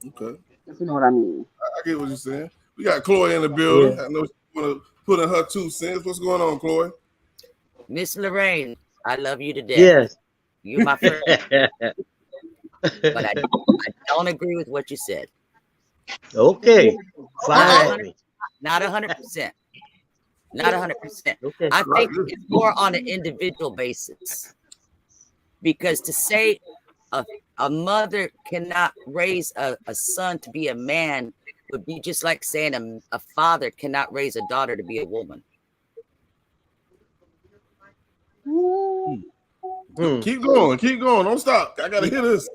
Okay. If you know what I mean. I get what you're saying. We got Chloe in the building. Yeah. I know she want to put in her 2 cents. What's going on, Chloe? Miss Lorraine, I love you to death. Yes. You're my friend. But I don't agree with what you said. Okay. Fine. Not 100%. Not 100%. Okay. I think it's more on an individual basis. Because to say a mother cannot raise a son to be a man would be just like saying a father cannot raise a daughter to be a woman. Keep going. Don't stop. I gotta hear this.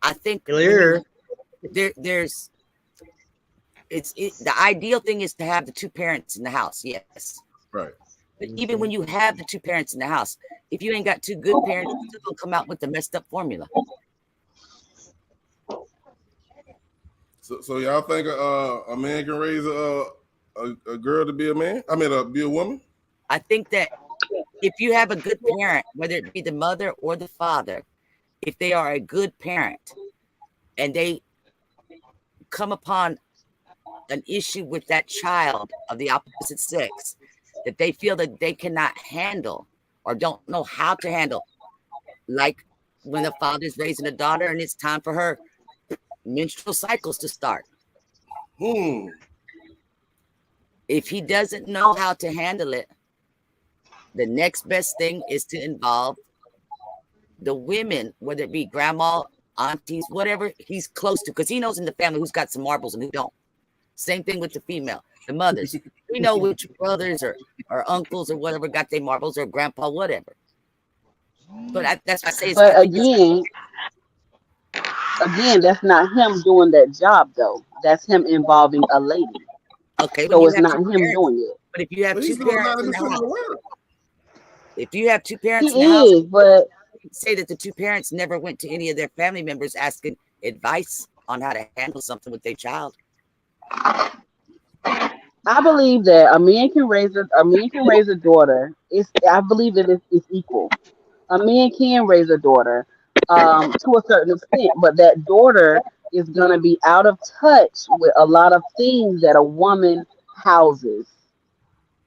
I think Clear. there's the ideal thing is to have the two parents in the house. Yes. Right. But even when you have the two parents in the house, if you ain't got two good parents, you still gonna come out with the messed up formula. So y'all think a man can raise a girl to be a man? I mean, be a woman? I think that if you have a good parent, whether it be the mother or the father, if they are a good parent and they come upon an issue with that child of the opposite sex that they feel that they cannot handle or don't know how to handle, like when the father's raising a daughter and it's time for her menstrual cycles to start. If he doesn't know how to handle it, the next best thing is to involve the women, whether it be grandma, aunties, whatever he's close to, because he knows in the family who's got some marbles and who don't. Same thing with the female, the mothers. We know which brothers or uncles or whatever got their marbles, or grandpa, whatever. But that's what I say. But again, that's not him doing that job, though. That's him involving a lady. Okay, so it's not him doing it. But if you have two parents in the house, if you have two parents he in the house, is, but say that the two parents never went to any of their family members asking advice on how to handle something with their child. I believe that a man can raise a daughter. I believe that it's equal. A man can raise a daughter to a certain extent, but that daughter is gonna be out of touch with a lot of things that a woman houses,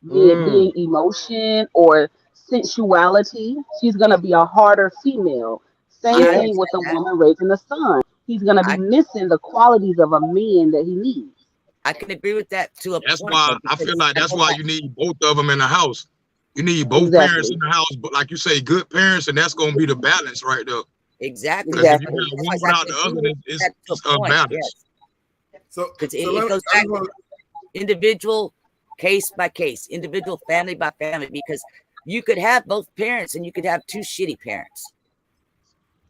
be it being emotion or sensuality. She's gonna be a harder female. Same thing with a woman raising a son. He's gonna be missing the qualities of a man that he needs. I can agree with that to a That's point. why I feel like that's why you need both of them in the house. You need both parents in the house, but like you say, good parents, and that's gonna be the balance right there. Exactly. Because if you got one without the other, it's unbalanced. Yes. So it goes back to individual case by case, individual family by family, because you could have both parents and you could have two shitty parents.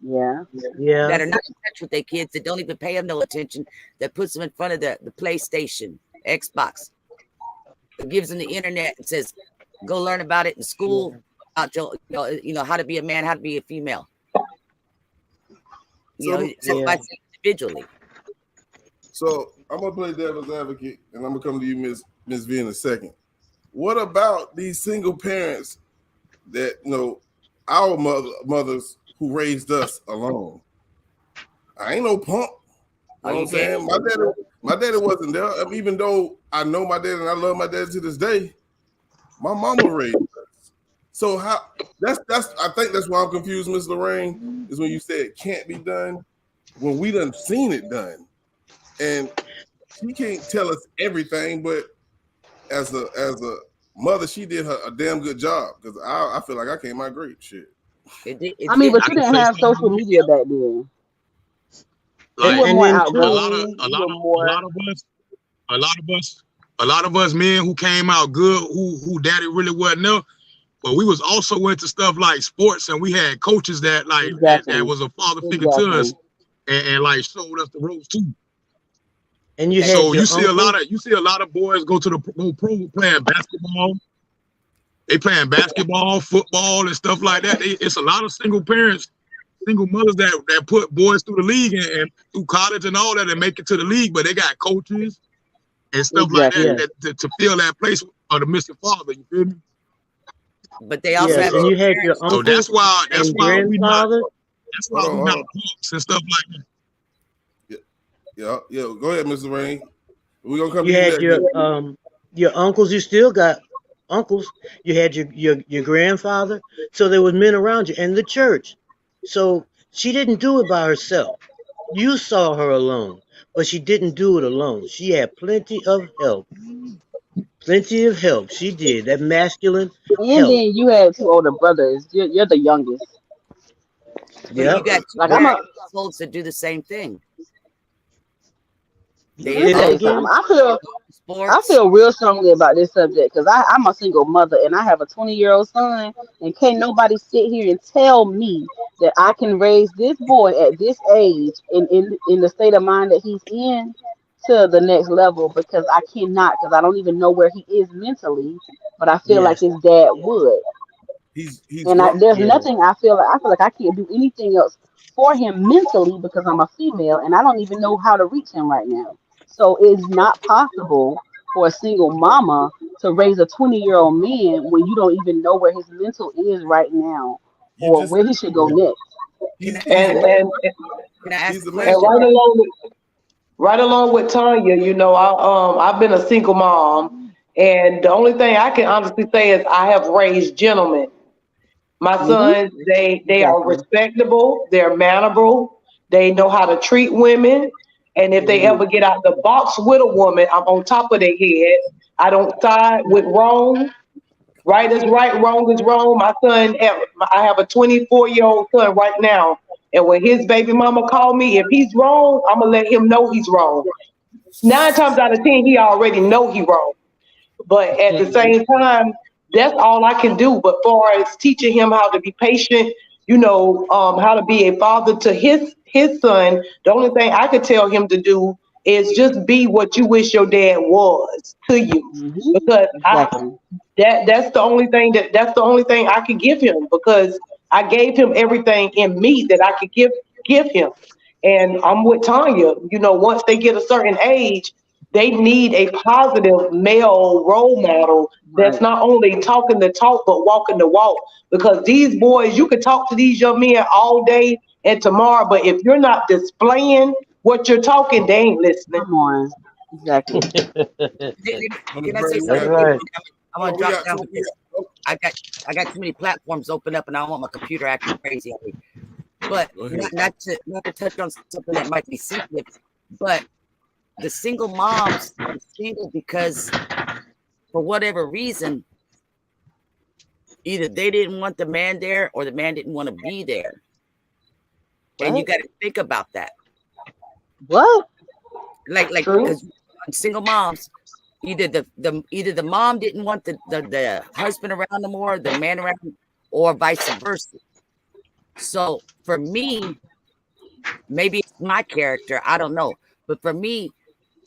Yeah. That are not in touch with their kids, that don't even pay them no attention, that puts them in front of the PlayStation, Xbox, that gives them the internet and says, go learn about it in school, about how to be a man, how to be a female. Individually. So I'm gonna play devil's advocate, and I'm gonna come to you, Miss V, in a second. What about these single parents that our mothers who raised us alone? I ain't no punk. You know what I'm saying? My daddy wasn't there. Even though I know my dad and I love my dad to this day, my mama raised us. So how I think that's why I'm confused, Miss Lorraine, is when you say it can't be done when we done seen it done. And she can't tell us everything, but as a mother, she did a damn good job, because I feel like I can't migrate shit. But you didn't have social media back then. Like, a lot of us men who came out good, who daddy really wasn't there, but we was also into stuff like sports, and we had coaches that that was a father figure to us, and like showed us the ropes too. And you see a lot of boys go pro playing basketball. They playing basketball, football, and stuff like that. It's a lot of single parents, single mothers that put boys through the league and through college and all that, and make it to the league, but they got coaches and stuff like that to fill that place of the missing father. You feel me? But they also have, and you had your uncle. So that's why we not punks and stuff like that. Yeah. Go ahead, Mr. Rain. We're gonna come. You had your uncles. You still got uncles. You had your grandfather. So there was men around you, and the church. So she didn't do it by herself. You saw her alone, but she didn't do it alone. She had plenty of help. plenty of help. She did that masculine And help. then you had two older brothers. You're the youngest. But you Yep. got two Like I'm a. households that do the same thing. Let They me tell Say it you something. again. I sports. feel real strongly about this subject because I'm a single mother and I have a 20-year-old son, and can't nobody sit here and tell me that I can raise this boy at this age in the state of mind that he's in to the next level, because I cannot, because I don't even know where he is mentally, but I feel like Yes. his dad would. He's And grown. there's Yeah. nothing I feel like I can't do anything else for him mentally because I'm a female and I don't even know how to reach him right now. So it's not possible for a single mama to raise a 20-year-old man when you don't even know where his mental is right now You or just where he should go Yeah. next. Can I, he's can I ask he's a a man. question? Right along with Tanya, I've been a single mom, and the only thing I can honestly say is I have raised gentlemen. My Hmm. sons, they are Exactly. respectable, they're mannerable, they know how to treat women, and if they Hmm. ever get out the box with a woman, I'm on top of their head. I don't side with wrong. Right is right, wrong is wrong. I have a 24-year-old son right now, and when his baby mama called me, if he's wrong, I'm gonna let him know he's wrong. 9 times out of 10, he already know he wrong. But at the Hmm. same time, that's all I can do. But far as teaching him how to be patient, how to be a father to his son, the only thing I could tell him to do is just be what you wish your dad was to you. Hmm. Because Exactly. that's the only thing I could give him, because I gave him everything in me that I could give him. And I'm with Tanya. Once they get a certain age, they need a positive male role model that's Right. not only talking the talk but walking the walk. Because these boys, you can talk to these young men all day and tomorrow, but if you're not displaying what you're talking, they ain't listening. Come on. Exactly. Can I say We That's something got real right. quick? I'm oh gonna we drop got down two. because I got too many platforms open up and I don't want my computer acting crazy on me. But Go ahead. not to touch on something that might be sensitive, but the single moms are single because for whatever reason, either they didn't want the man there or the man didn't want to be there. And you What? got to think about that. What? Like True. because single moms, either the mom didn't want the husband around them or the man around, or vice versa. So for me, maybe it's my character, I don't know. But for me,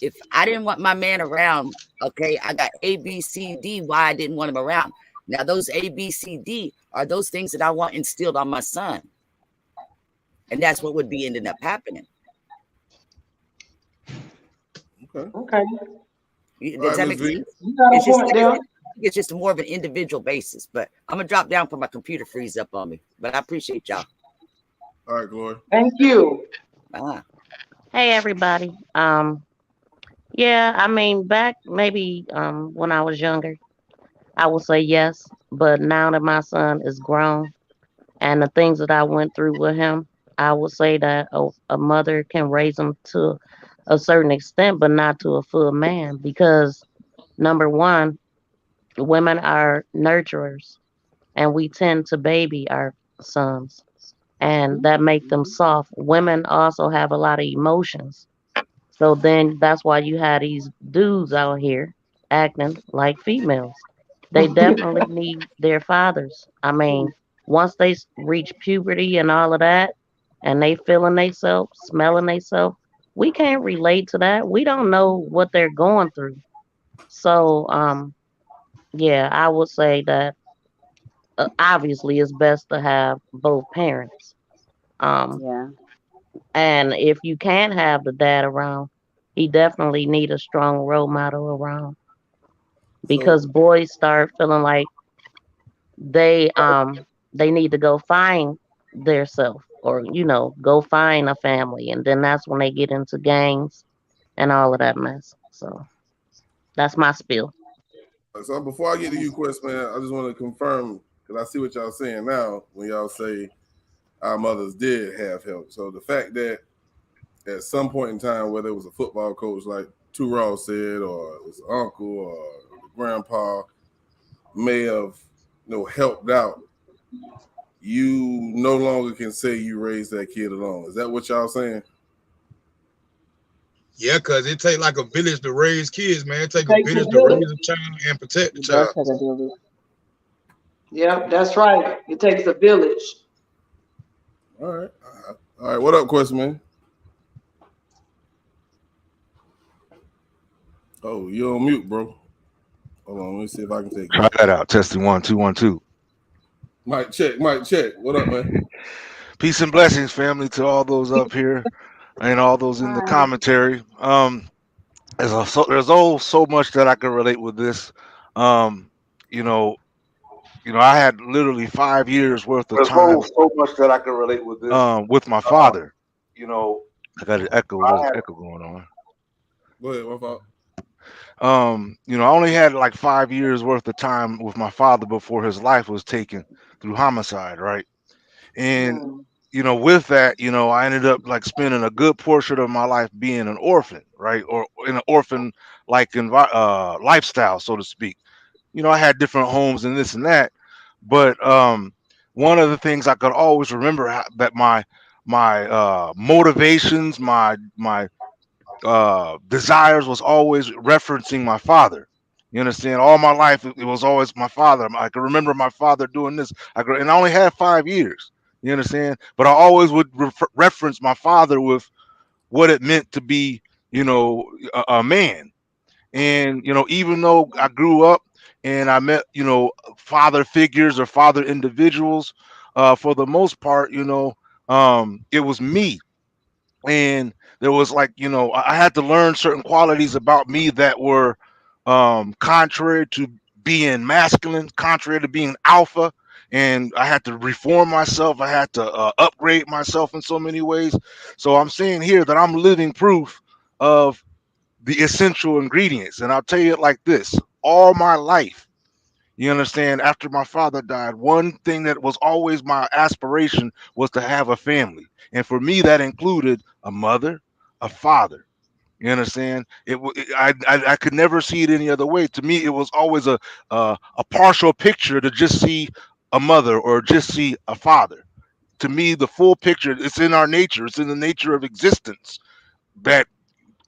if I didn't want my man around, okay, I got A, B, C, D, why I didn't want him around. Now, those A, B, C, D are those things that I want instilled on my son. And that's what would be ending up happening. Okay. Okay. Does All right, that Miss make V. sense? You got a It's just point like there. it's just more of an individual basis. But I'm gonna drop down for my computer freeze up on me. But I appreciate y'all. All right, Glory. Thank you. Hey everybody. Yeah, I mean back maybe when I was younger, I would say yes, but now that my son is grown and the things that I went through with him, I would say that a mother can raise him to a certain extent, but not to a full man because number one, women are nurturers and we tend to baby our sons and that make them soft. Women also have a lot of emotions. So then that's why you have these dudes out here acting like females. They definitely need their fathers. I mean, once they reach puberty and all of that, and they feeling themselves, smelling themselves, we can't relate to that. We don't know what they're going through. So, yeah, I would say that obviously it's best to have both parents. Um, Yeah. and if you can't have the dad around, he definitely need a strong role model around So because boys start feeling like they need to go find their self or go find a family and then that's when they get into gangs and all of that mess. So that's my spiel. before I get to you, Quest, man, I just want to confirm because I see what y'all saying now when y'all say our mothers did have help. So the fact that at some point in time, whether it was a football coach like Two Raw said, or it was an uncle or the grandpa may have, helped out, you no longer can say you raised that kid alone. Is that what y'all saying? Yeah, because it take like a village to raise kids, man. It take a village to raise a child and protect the child. Yeah, that's right. It takes a village. All right. What up, Quest, man? Oh, you're on mute, bro. Hold on, let me see if I can take Try that out. Testing 1 2 1 2. Mic check. What up, man? Peace and blessings, family, to all those up here and all those in the commentary. There's so much that I can relate with this. I had literally 5 years worth of time. There's so much that I can relate with this. With my father. I got an echo. There's an echo going on. Go ahead, my fault. I only had like 5 years worth of time with my father before his life was taken through homicide, right? And with that, I ended up like spending a good portion of my life being an orphan, right? Or in an orphan like lifestyle, so to speak. I had different homes and this and that, but one of the things I could always remember that my motivations, my desires was always referencing my father. You understand? All my life it was always my father. I can remember my father doing this. And I only had 5 years. You understand? But I always would reference my father with what it meant to be, a man. And even though I grew up and I met, father figures or father individuals, for the most part, it was me. And there was like, I had to learn certain qualities about me that were contrary to being masculine, contrary to being alpha. And I had to reform myself. I had to upgrade myself in so many ways. So I'm saying here that I'm living proof of the essential ingredients. And I'll tell you it like this: all my life, you understand, after my father died, one thing that was always my aspiration was to have a family. And for me, that included a mother, a father. You understand? I could never see it any other way. To me, it was always a partial picture to just see a mother or just see a father. To me, the full picture, it's in our nature. It's in the nature of existence that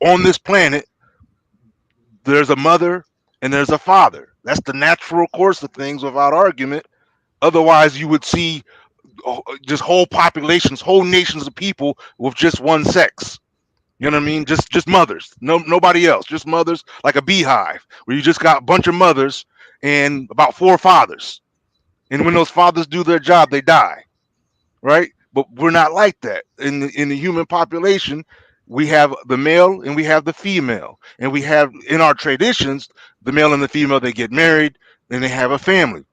on this planet, there's a mother and there's a father. That's the natural course of things without argument. Otherwise, you would see just whole populations, whole nations of people with just one sex. You know what I mean? Just mothers. Nobody else. Just mothers, like a beehive, where you just got a bunch of mothers and about 4 fathers. And when those fathers do their job, they die. Right? But we're not like that. In the human population, we have the male and we have the female. And we have, in our traditions, the male and the female, they get married and they have a family.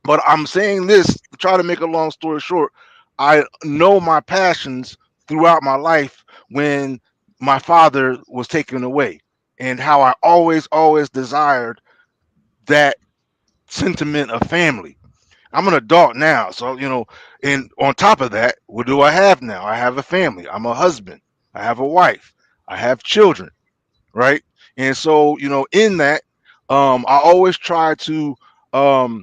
But I'm saying this to try to make a long story short. I know my passions throughout my life when my father was taken away, and how I always desired that sentiment of family. I'm an adult now, so and on top of that, what do I have now? I have a family. I'm a husband. I have a wife. I have children, right? And so in that, I always try to my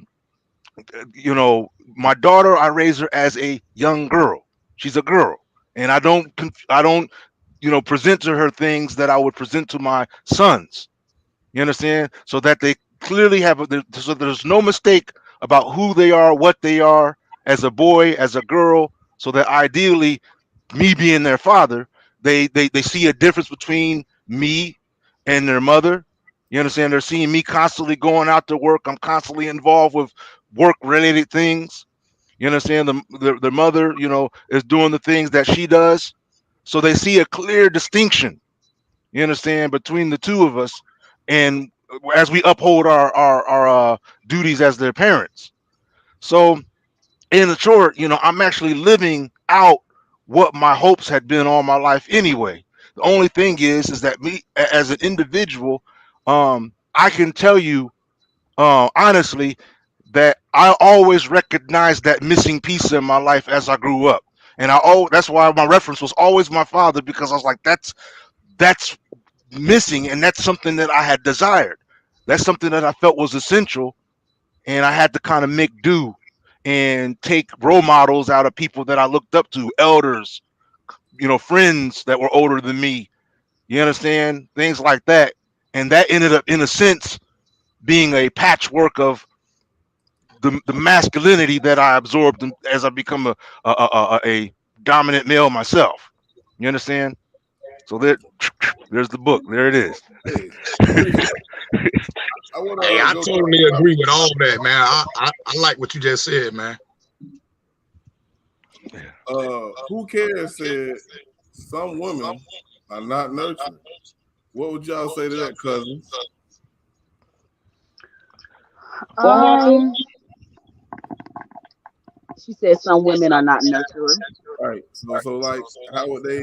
daughter, I raise her as a young girl. She's a girl, and I don't present to her things that I would present to my sons. You understand? So that they clearly so there's no mistake about who they are, what they are as a boy, as a girl, so that ideally, me being their father, they see a difference between me and their mother. You understand? They're seeing me constantly going out to work. I'm constantly involved with work-related things. You understand? The mother, is doing the things that she does. So they see a clear distinction, you understand, between the two of us, and as we uphold our duties as their parents. So in the short, I'm actually living out what my hopes had been all my life anyway. The only thing is that me as an individual, I can tell you honestly that I always recognized that missing piece in my life as I grew up. And that's why my reference was always my father, because I was like, that's missing, and that's something that I had desired. that's something that I felt was essential, and I had to kind of make do and take role models out of people that I looked up to, elders, friends that were older than me. You understand? Things like that. And that ended up, in a sense, being a patchwork of the masculinity that I absorbed as I become a dominant male myself. You understand? So there's the book. There it is. Hey, I totally agree with all that, man. I like what you just said, man. Who cares said some women are not nurtured. What would y'all say to that, cousins? She said some women are not nurturers. Right. So like, how would they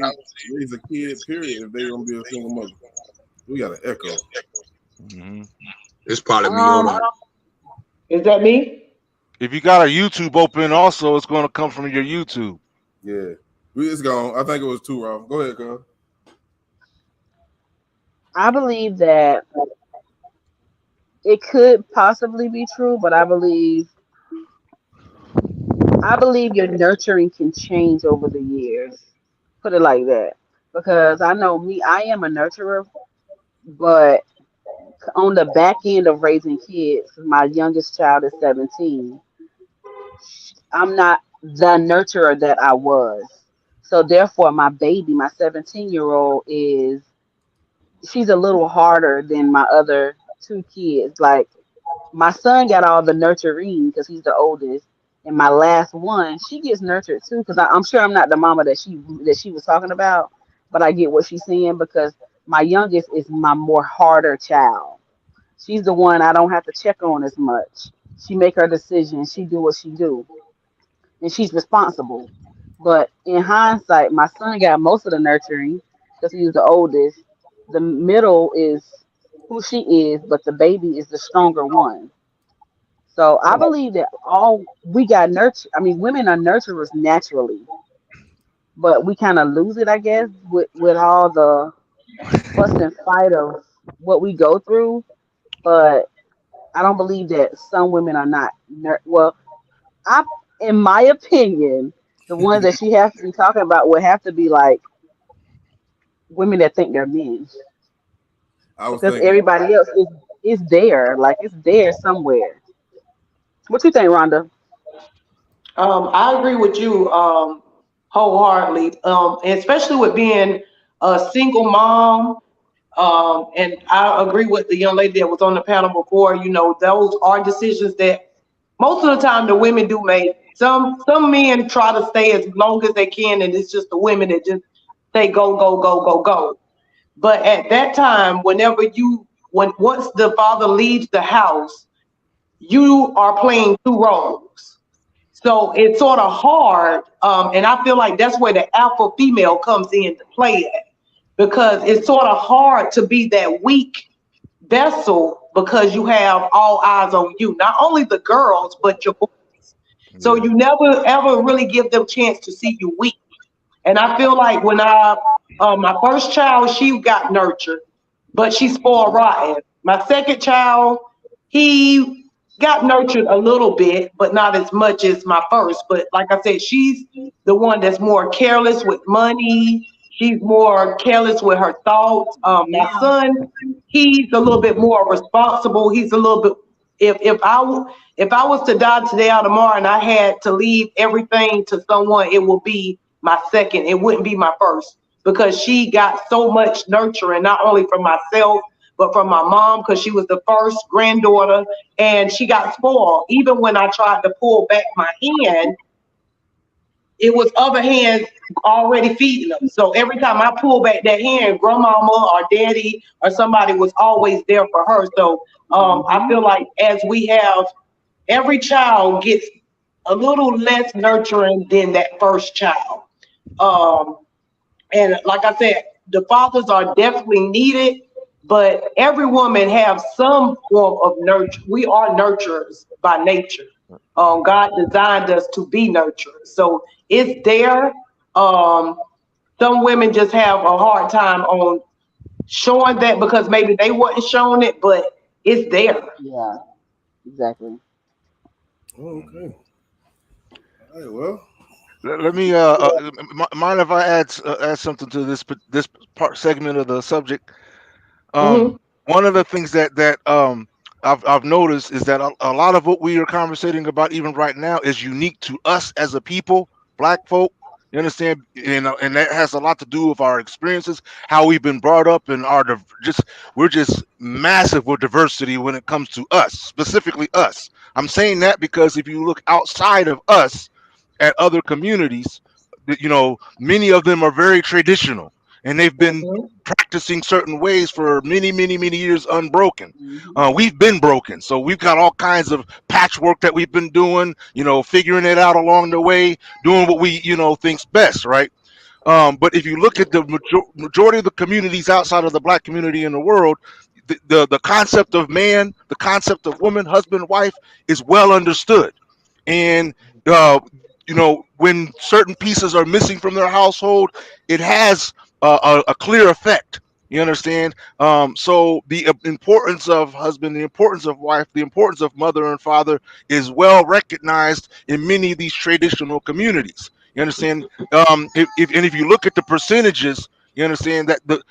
raise a kid? Period. If they gonna be a single mother, we got an echo. Mm-hmm. It's probably me. Hold on. Is that me? If you got a YouTube open, also, it's going to come from your YouTube. Yeah, it's gone. I think it was too raw. Go ahead, cuz. I believe that it could possibly be true, but I believe your nurturing can change over the years. Put it like that. Because I know me, I am a nurturer, but on the back end of raising kids, my youngest child is 17. I'm not the nurturer that I was. So therefore my baby, my 17-year-old she's a little harder than my other two kids. Like my son got all the nurturing because he's the oldest. And my last one, she gets nurtured too, because I'm sure I'm not the mama that she was talking about, but I get what she's saying because my youngest is my more harder child. She's the one I don't have to check on as much. She make her decisions. She do what she do, and she's responsible. But in hindsight, my son got most of the nurturing because he's the oldest. The middle is who she is, but the baby is the stronger one. So I believe that all we got nurture. I mean, women are nurturers naturally, but we kind of lose it, I guess, with all the fuss and fight of what we go through. But I don't believe that some women are not. Well, in my opinion, the ones that she has to be talking about would have to be like women that think they're men, because everybody else is there, like it's there somewhere. What you think, Rhonda? I agree with you wholeheartedly, especially with being a single mom. And I agree with the young lady that was on the panel before. Those are decisions that most of the time the women do make. Some men try to stay as long as they can, and it's just the women that just say go, go, go, go, go. But at that time, once the father leaves the house, you are playing two roles. So it's sort of hard. And I feel like that's where the alpha female comes in to play at, because it's sort of hard to be that weak vessel because you have all eyes on you, not only the girls, but your boys. So you never, ever really give them a chance to see you weak. And I feel like when my first child, she got nurtured, but she spoiled rotten. My second child, he got nurtured a little bit, but not as much as my first. But like I said, she's the one that's more careless with money. She's more careless with her thoughts. My son, he's a little bit more responsible. He's a little bit. If I was to die today or tomorrow and I had to leave everything to someone, it would be my second. It wouldn't be my first, because she got so much nurturing, not only from myself, but from my mom, because she was the first granddaughter, and she got spoiled. Even when I tried to pull back my hand, it was other hands already feeding them. So every time I pulled back that hand, grandmama or daddy or somebody was always there for her. So I feel like as we have, every child gets a little less nurturing than that first child. And like I said, the fathers are definitely needed, but every woman have some form of nurture. We are nurturers by nature. God designed us to be nurturers. So it's there. Some women just have a hard time on showing that because maybe they weren't showing it, but It's there. Yeah, exactly. Okay. All right, well. Let me mind if I add something to this part segment of the subject. One of the things that I've noticed is that a lot of what we are conversating about even right now is unique to us as a people, Black folk. You understand, and that has a lot to do with our experiences, how we've been brought up, and we're just massive with diversity when it comes to us, specifically us. I'm saying that because if you look outside of us at other communities, many of them are very traditional, and they've been practicing certain ways for many, many, many years unbroken. We've been broken, so we've got all kinds of patchwork that we've been doing, figuring it out along the way, doing what we, think's best, right? But if you look at the majority of the communities outside of the Black community in the world, the concept of man, the concept of woman, husband, wife is well understood. And when certain pieces are missing from their household, it has a clear effect. You understand? So the importance of husband, the importance of wife, the importance of mother and father is well recognized in many of these traditional communities. You understand? If you look at the percentages, you understand that the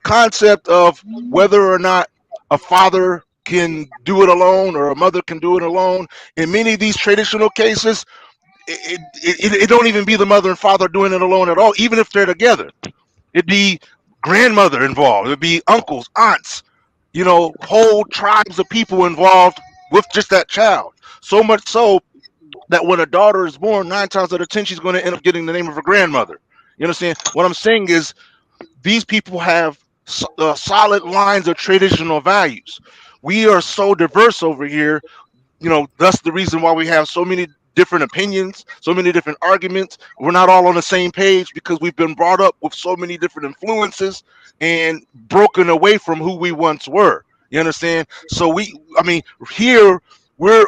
concept of whether or not a father can do it alone or a mother can do it alone, in many of these traditional cases, it don't even be the mother and father doing it alone at all, even if they're together. It'd be grandmother involved, it'd be uncles, aunts, whole tribes of people involved with just that child. So much so that when a daughter is born, 9 times out of 10 she's going to end up getting the name of her grandmother. You understand? What I'm saying is these people have solid lines of traditional values. We are so diverse over here, that's the reason why we have so many different opinions, so many different arguments. We're not all on the same page because we've been brought up with so many different influences and broken away from who we once were. You understand? So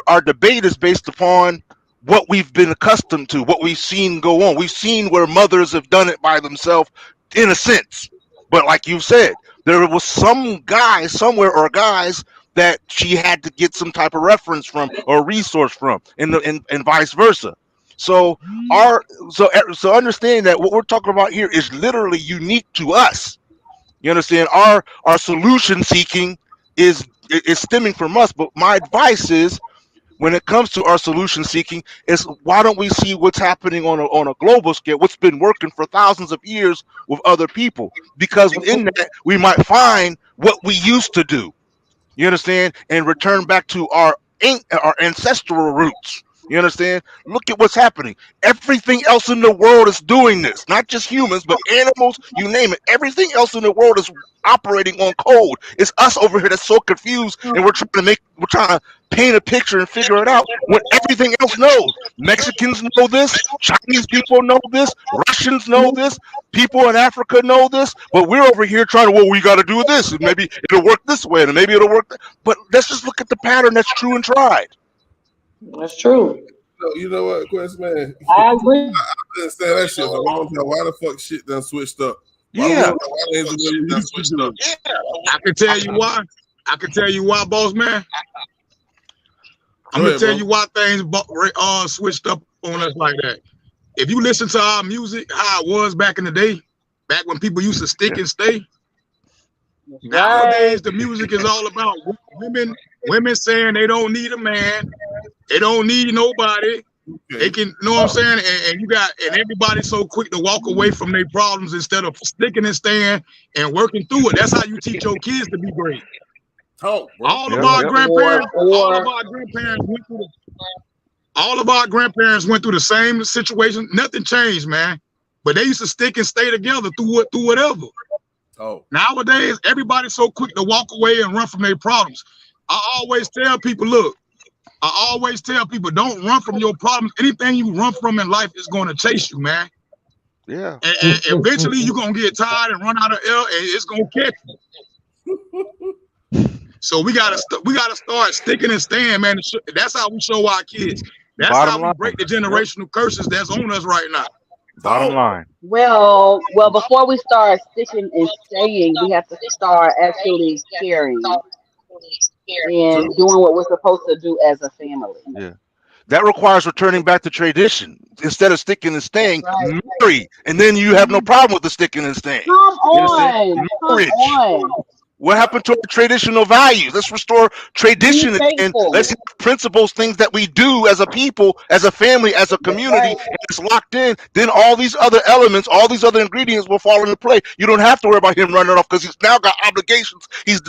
our debate is based upon what we've been accustomed to, what we've seen go on. We've seen where mothers have done it by themselves in a sense. But like you said, there was some guy somewhere or guys that she had to get some type of reference from or resource from, and vice versa. So understand that what we're talking about here is literally unique to us. You understand? Our solution seeking is stemming from us. But my advice is, when it comes to our solution seeking, is why don't we see what's happening on a global scale, what's been working for thousands of years with other people? Because in that we might find what we used to do. You understand? And return back to our ancestral roots. You understand? Look at what's happening. Everything else in the world is doing this. Not just humans, but animals, you name it. Everything else in the world is operating on code. It's us over here that's so confused, and we're trying to paint a picture and figure it out when everything else knows. Mexicans know this, Chinese people know this, Russians know this, people in Africa know this, but we're over here trying to, we got to do this, and maybe it'll work this way, and maybe it'll work. But let's just look at the pattern that's true and tried. That's true. You know what, Quest, man? I agree. I understand that shit for a long time. Why the fuck shit done switched up? I can tell you why. Boss man. I'm gonna tell you why things switched up on us like that. If you listen to our music, how it was back in the day, back when people used to stick and stay. Nowadays, the music is all about women saying they don't need a man, they don't need nobody. They can, you know what I'm saying? And everybody's so quick to walk away from their problems instead of sticking and staying and working through it. That's how you teach your kids to be great. All of our grandparents went through the same situation. Nothing changed, man. But they used to stick and stay together through whatever. Nowadays, everybody's so quick to walk away and run from their problems. I always tell people, don't run from your problems. Anything you run from in life is going to chase you, man. Yeah. And eventually you're going to get tired and run out of air, and it's going to catch you. So we gotta start sticking and staying, man. That's how we show our kids. That's how we break the generational curses that's on us right now. Bottom line. Well, before we start sticking and staying, we have to start actually caring and doing what we're supposed to do as a family. Yeah. That requires returning back to tradition. Instead of sticking and staying, marry. And then you have no problem with the sticking and staying. Come on. Marriage. What happened to our traditional values? Let's restore tradition and let's have principles, things that we do as a people, as a family, as a community, and it's locked in. Then all these other elements, all these other ingredients will fall into play. You don't have to worry about him running off because he's now got obligations. He's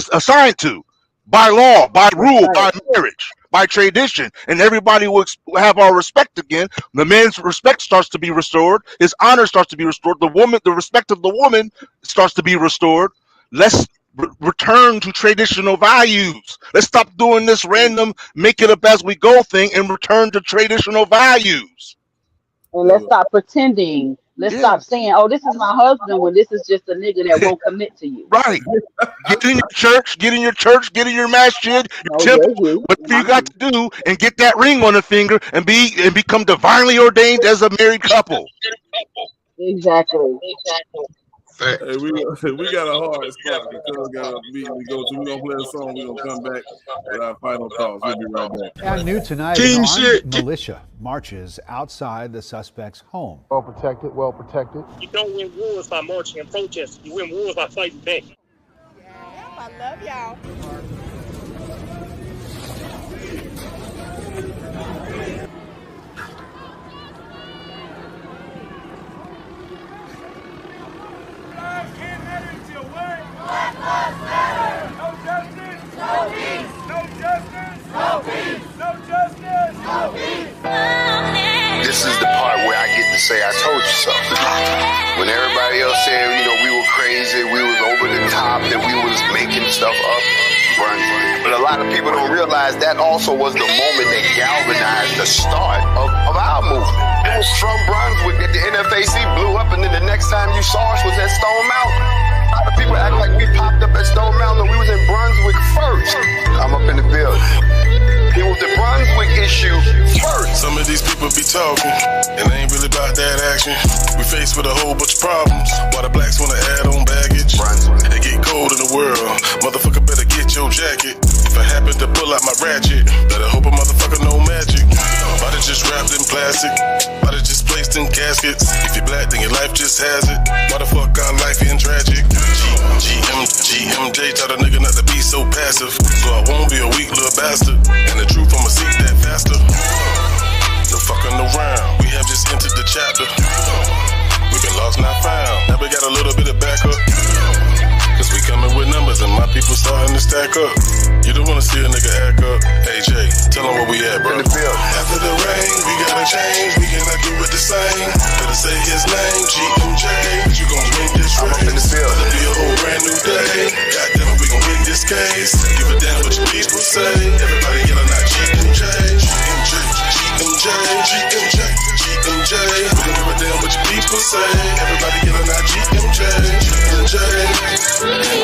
assigned to by law, by rule, by marriage, by tradition, and everybody will have our respect again. The man's respect starts to be restored. His honor starts to be restored. The respect of the woman starts to be restored. Let's return to traditional values. Let's stop doing this random make it up as we go thing and return to traditional values. And let's stop pretending. Let's stop saying, "Oh, this is my husband," when this is just a nigga that won't commit to you. Right. Get in your church, get in your masjid, your temple, whatever you got to do, and get that ring on the finger and become divinely ordained as a married couple. Exactly. Hey, we got a hard spot because got a meeting to go to. We're gonna play a song. We're gonna come back with our final calls. We'll be right back. And new tonight, an armed militia marches outside the suspect's home. Well protected, well protected. You don't win wars by marching and protesting. You win wars by fighting back. I love y'all. This is the part where I get to say I told you so. When everybody else said, we were crazy, we was over the top, that we was making stuff up, but a lot of people don't realize that also was the moment that galvanized the start of our movement. It was from Brunswick that the NFAC blew up, and then the next time you saw us was at Stone Mountain. A lot of people act like we popped up at Stone Mountain, and we was in Brunswick first. I'm up in the building. It was the Brunswick issue first. Some of these people be talking, and they ain't really about that action. We faced with a whole bunch of problems, while the blacks wanna add on baggage. It get cold in the world, motherfucker better get your jacket. If I happen to pull out my ratchet, better hope a motherfucker know magic. Body just wrapped in plastic, body just placed in caskets. If you're black, then your life just has it. Why the fuck our life ain't tragic? GMJ taught a nigga not to be so passive, so I won't be a weak little bastard. And the truth, I'ma seek that faster. No fucking around, we have just entered the chapter. We've been lost, not found. Now we got a little bit of backup, cause we coming with numbers and my people starting to stack up. You don't wanna see a nigga act up. AJ, tell them where we at, bro. After the rain, we gotta change. We cannot do it the same. Better say his name, GMJ. You gon' win this race. It'll be a whole brand new day. Goddamn it, we gon' win this case. Give a damn what your people say. Everybody yelling out GMJ, GMJ, GMJ, GMJ, GMJ. We don't give a damn what your people say. Everybody yelling out GMJ, GMJ.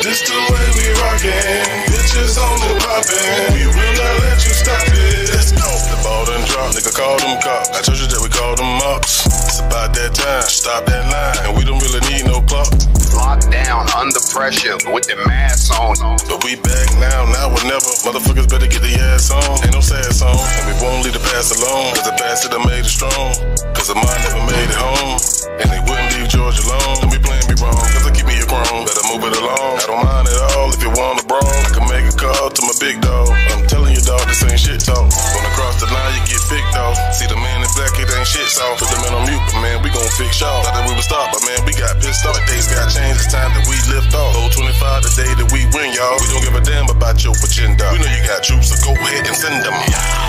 This the way we rockin'. Bitches on the poppin'. We will not let you stop it. Let's go. The ball done dropped, nigga call them cops. I told you that we call them ups. It's about that time. Stop that line. And we don't really need no clock. Locked down, under pressure, with the mask on. But we back now or never. Motherfuckers better get their ass on. Ain't no sad song. And we won't leave the past alone. Cause the past that made it strong. Cause the mind never made it home. And they wouldn't leave George alone. And we playing me wrong. Cause I keep me a chrome. Better move it along. I don't mind at all if you want to brawl. I can make a call to my big dog. I'm telling you, dog, this ain't shit talk. When I cross the line, you get picked off. See the man in black, it ain't shit soft. Put the man on mute, but man, we gon' fix y'all. Thought that we would stop, but man, we got pissed off. Days got changed, it's time that we lift off. Low 25 the day that we win, y'all. We don't give a damn about your agenda. We know you got troops, so go ahead and send them.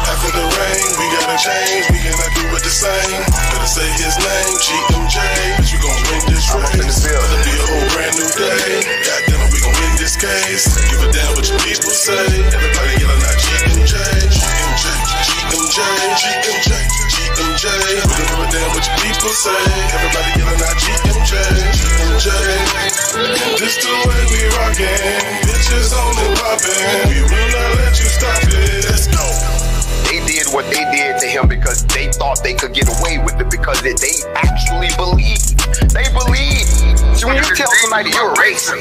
After the rain, we gotta change. We cannot do it the same. Better say his name, GMJ. But you gon' win this race. It'll be a whole brand new day. Goddamn it, we gon' win this case. Give a damn what your people say. Everybody yelling out GMJ, GMJ, GMJ, GMJ, GMJ. We don't give a damn what your people say. Everybody yelling out GMJ, GMJ. This the way we rockin'. Bitches on the poppin'. We will not let you stop it. Let's go. They did what they did to him because they thought they could get away with it because they actually believe. They believe. So when you tell somebody you're racist,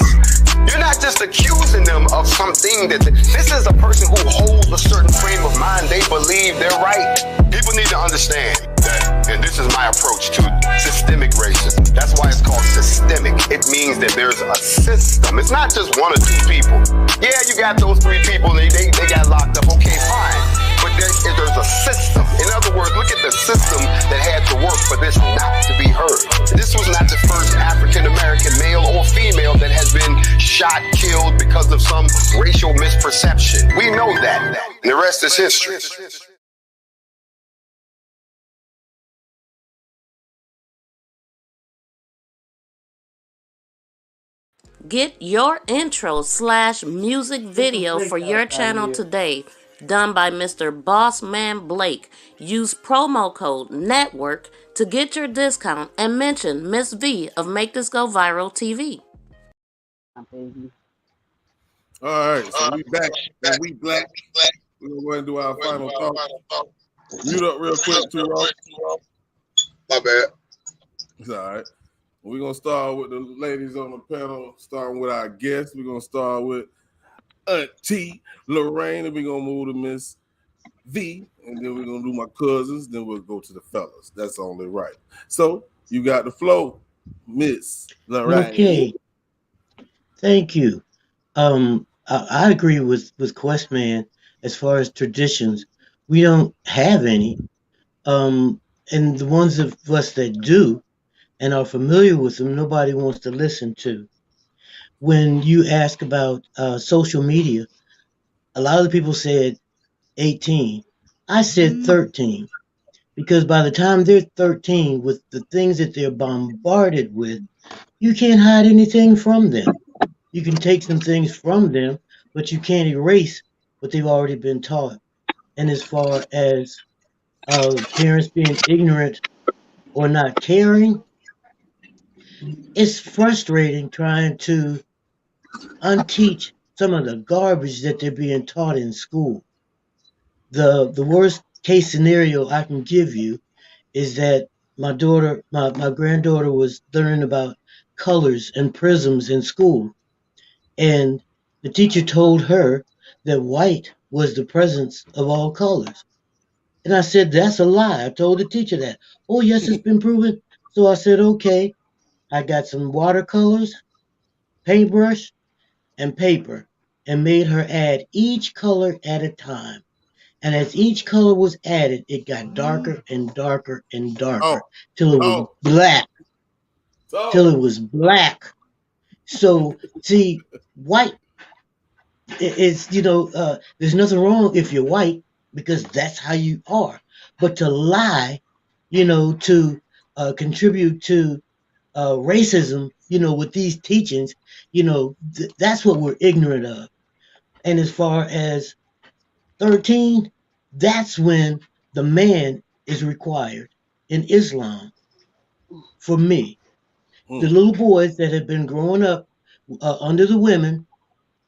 you're not just accusing them of something that this is a person who holds a certain frame of mind. They believe they're right. People need to understand that, and this is my approach to systemic racism. That's why it's called systemic. It means that there's a system. It's not just one or two people. Yeah, you got those three people, and they got locked up. Okay, fine. But there's a system. In other words, look at the system that had to work for this not to be heard. This was not the first African-American male or female that has been shot, killed because of some racial misperception. We know that. And the rest is history. Get your intro/music video for your channel today, done by Mr. Bossman Blake. Use promo code NETWORK to get your discount and mention Miss V of Make This Go Viral TV. All right, so we back and we black. We're gonna go ahead and do our final thought. Mute up real quick, too, Rob. My bad. It's all right. We're gonna start with the ladies on the panel, starting with our guests. We're gonna start with Auntie Lorraine, and we're gonna move to Miss V, and then we're gonna do my cousins, then we'll go to the fellas. That's only right. So you got the flow, Miss Lorraine. Okay. Thank you. I agree with Questman as far as traditions. We don't have any. And the ones of us that do and are familiar with them, nobody wants to listen to. When you ask about social media, a lot of the people said 18. I said 13, because by the time they're 13, with the things that they're bombarded with, you can't hide anything from them. You can take some things from them, but you can't erase what they've already been taught. And as far as parents being ignorant or not caring, it's frustrating trying to unteach some of the garbage that they're being taught in school. The worst case scenario I can give you is that my granddaughter was learning about colors and prisms in school. And the teacher told her that white was the presence of all colors. And I said, that's a lie. I told the teacher that. Oh, yes, it's been proven. So I said, okay. I got some watercolors, paintbrush, and paper, and made her add each color at a time. And as each color was added, it got darker and darker and darker till it was black. Till it was black. So, see, white is, there's nothing wrong if you're white, because that's how you are. But to lie, to contribute to racism, with these teachings, that's what we're ignorant of. And as far as 13, that's when the man is required in Islam. For me, the little boys that have been growing up under the women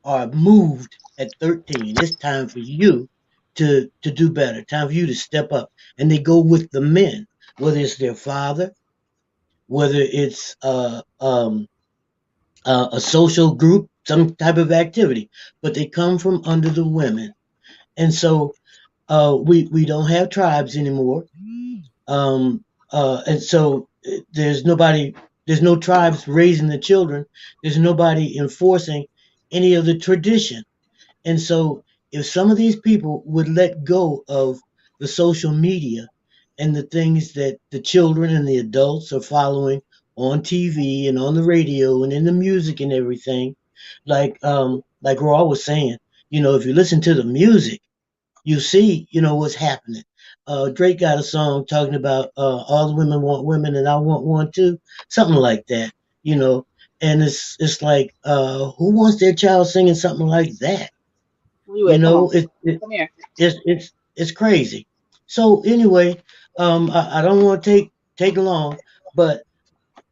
are moved at 13. It's time for you to do better. Time for you to step up. And they go with the men, whether it's their father, whether it's a social group, some type of activity, but they come from under the women. And so we don't have tribes anymore. And so there's no tribes raising the children. There's nobody enforcing any of the tradition. And so if some of these people would let go of the social media and the things that the children and the adults are following on TV and on the radio and in the music and everything, like Raw was saying, if you listen to the music, you see, what's happening. Drake got a song talking about all the women want women and I want one too, something like that, and it's like, who wants their child singing something like that? It's crazy. So anyway, I don't want to take long, but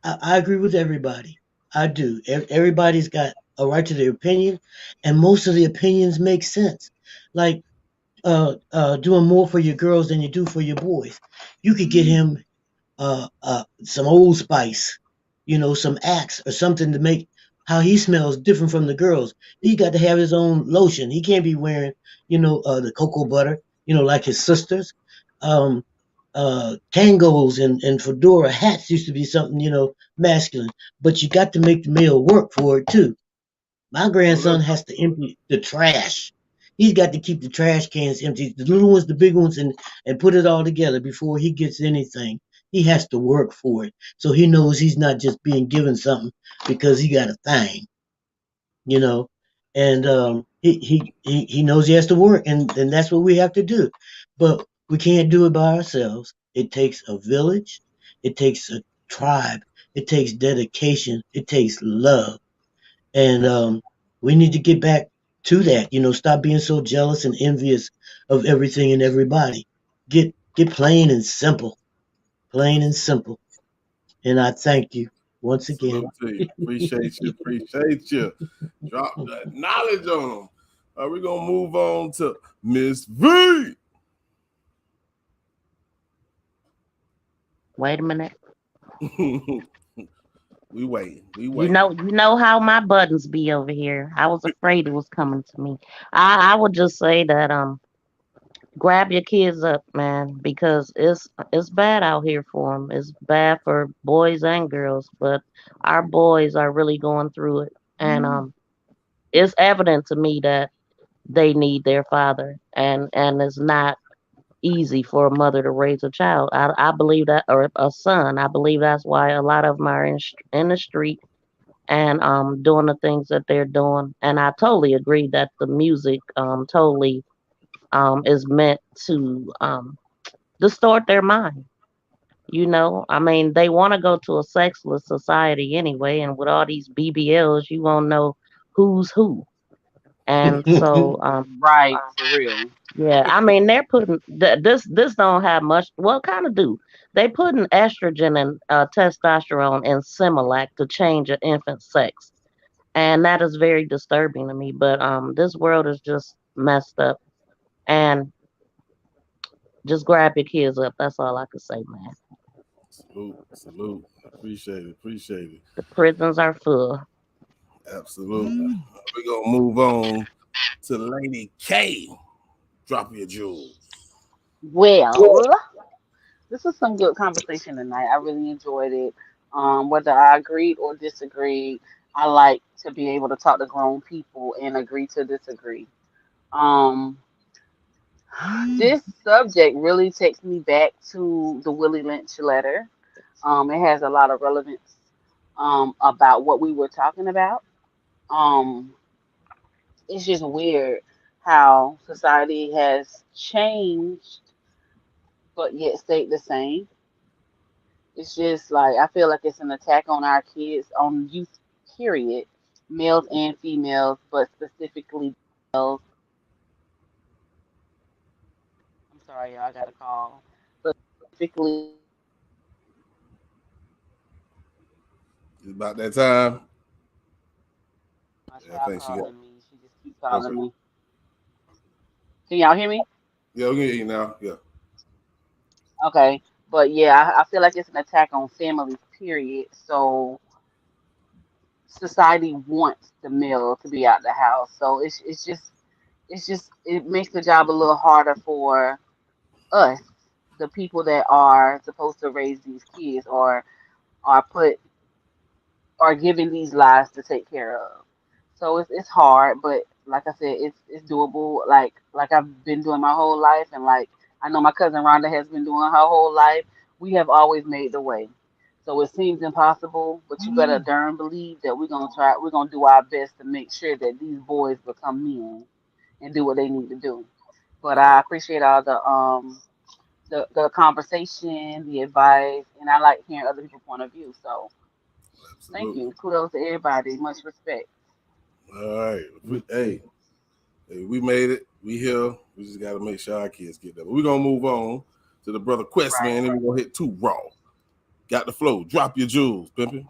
I agree with everybody. I do. Everybody's got a right to their opinion, and most of the opinions make sense. Like, doing more for your girls than you do for your boys. You could get him some Old Spice, some Axe or something to make how he smells different from the girls. He got to have his own lotion. He can't be wearing, the cocoa butter, like his sisters. Um, tangos and fedora hats used to be something, masculine. But you got to make the male work for it too. My grandson has to empty the trash. He's got to keep the trash cans empty, the little ones, the big ones, and put it all together before he gets anything. He has to work for it. So he knows he's not just being given something because he got a thing, you know. And he knows he has to work, and that's what we have to do. But we can't do it by ourselves. It takes a village, it takes a tribe, it takes dedication, it takes love. And we need to get back to that. Stop being so jealous and envious of everything and everybody. Get plain and simple, plain and simple. And I thank you once again. Salute to you. Appreciate you. Drop that knowledge on them. We're gonna move on to Miss V. Wait a minute. We waiting. You know how my buttons be over here. I was afraid it was coming to me. I would just say that grab your kids up, man, because it's bad out here for them. It's bad for boys and girls, but our boys are really going through it, and it's evident to me that they need their father, and it's not easy for a mother to raise a child. I believe that, or a son. I believe that's why a lot of them are in the street and doing the things that they're doing. And I totally agree that the music totally is meant to distort their mind. I mean, they want to go to a sexless society anyway, and with all these BBLs, you won't know who's who. And so, right, for real. yeah, I mean, they're putting this don't have much. Well, kind of do. They putting estrogen and testosterone in Similac to change an infant's sex, and that is very disturbing to me. But this world is just messed up, and just grab your kids up. That's all I can say, man. Salute. Appreciate it. The prisons are full. Absolutely. We're gonna move on to Lady K. Drop your jewels. Well, this was some good conversation tonight. I really enjoyed it. Whether I agreed or disagreed, I like to be able to talk to grown people and agree to disagree. Um, this subject really takes me back to the Willie Lynch letter. It has a lot of relevance about what we were talking about. Um, it's just weird how society has changed but yet stayed the same. It's just like I feel like it's an attack on our kids, on youth, period, males and females, but specifically males. I'm sorry, y'all, I got a call. But specifically, It's about that time. my Yeah, I child think she got. calling me. She just keeps calling me. Can y'all hear me? Yeah, we can hear you now. Yeah. Okay, but yeah, I feel like it's an attack on families, period. So society wants the male to be out the house. So it's just it makes the job a little harder for us, the people that are supposed to raise these kids or are put are given these lives to take care of. So it's hard, but like I said, it's doable. Like I've been doing my whole life, and like I know my cousin Rhonda has been doing her whole life. We have always made the way. So it seems impossible, but you better darn believe that we're gonna try. We're gonna do our best to make sure that these boys become men and do what they need to do. But I appreciate all the conversation, the advice, and I like hearing other people's point of view. So thank you. Kudos to everybody. Much respect. All right. Hey, we made it. We here. We just got to make sure our kids get there. But we're going to move on to the brother Quest, man. And we're going to hit 2 raw. Got the flow. Drop your jewels, pimpin'.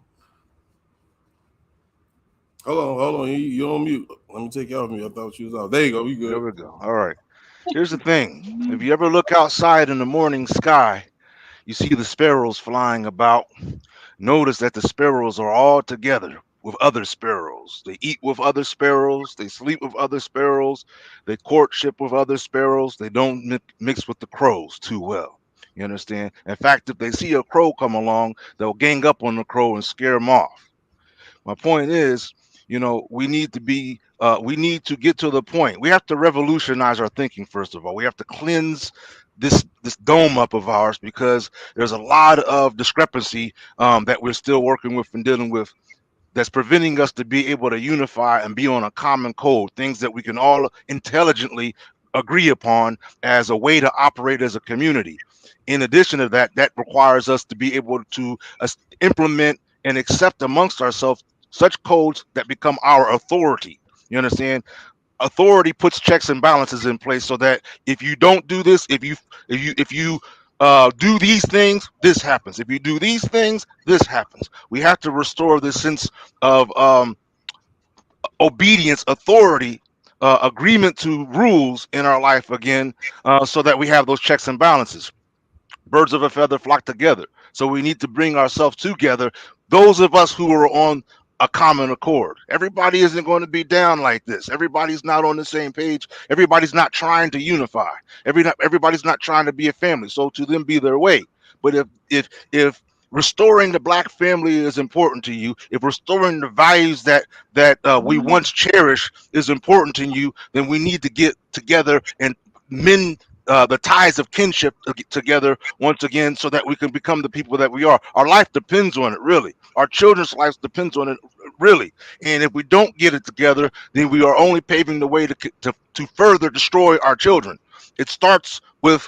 Hold on. You on mute. Let me take you off mute. I thought you was off. There you go. You good. There we go. All right. Here's the thing. If you ever look outside in the morning sky, you see the sparrows flying about. Notice that the sparrows are all together with other sparrows. They eat with other sparrows. They sleep with other sparrows. They courtship with other sparrows. They don't mix with the crows too well. You understand? In fact, if they see a crow come along, they'll gang up on the crow and scare him off. My point is, you know, we need to get to the point. We have to revolutionize our thinking, first of all. We have to cleanse this dome up of ours, because there's a lot of discrepancy that we're still working with and dealing with, that's preventing us to be able to unify and be on a common code, things that we can all intelligently agree upon as a way to operate as a community. In addition to that, that requires us to be able to implement and accept amongst ourselves such codes that become our authority. You understand? Authority puts checks and balances in place, so that if you don't do this, if you do these things, this happens. If you do these things, this happens. We have to restore this sense of obedience, authority, agreement to rules in our life again, so that we have those checks and balances. Birds of a feather flock together. So we need to bring ourselves together, those of us who are on a common accord. Everybody isn't going to be down like this. Everybody's not on the same page. Everybody's not trying to unify. Everybody's not trying to be a family. So to them be their way. But if restoring the black family is important to you, if restoring the values that we once cherished is important to you, then we need to get together and mend the ties of kinship together once again, so that we can become the people that we are. Our life depends on it, really. Our children's lives depends on it, really. And if we don't get it together, then we are only paving the way to further destroy our children. It starts with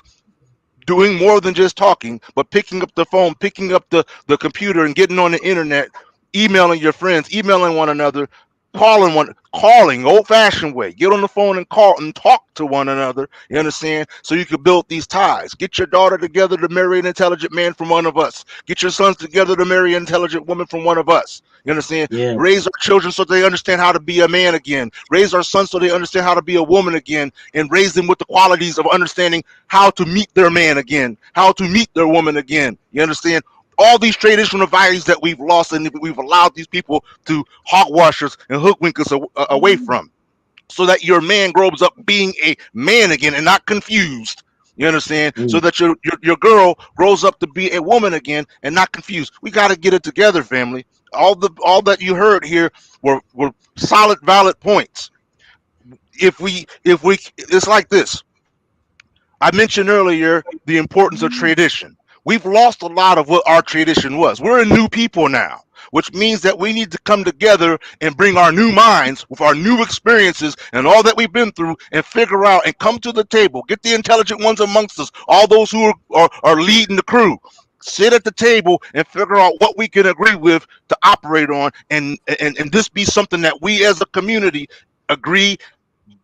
doing more than just talking, but picking up the phone, picking up the computer, and getting on the internet, emailing your friends, emailing one another, calling old-fashioned way. Get on the phone and call and talk to one another. You understand? So you can build these ties. Get your daughter together to marry an intelligent man from one of us. Get your sons together to marry an intelligent woman from one of us. You understand? Yeah. Raise our children so they understand how to be a man again. Raise our sons so they understand how to be a woman again, and raise them with the qualities of understanding how to meet their man again, how to meet their woman again. You understand? All these traditional values that we've lost and we've allowed these people to hogwash us and hoodwink us away from, so that your man grows up being a man again and not confused. You understand? So that your girl grows up to be a woman again and not confused. We got to get it together, family. All that you heard here were solid, valid points. If we, it's like this. I mentioned earlier the importance of tradition. We've lost a lot of what our tradition was. We're a new people now, which means that we need to come together and bring our new minds with our new experiences and all that we've been through, and figure out and come to the table. Get the intelligent ones amongst us, all those who are leading the crew. Sit at the table and figure out what we can agree with to operate on, and this be something that we as a community agree,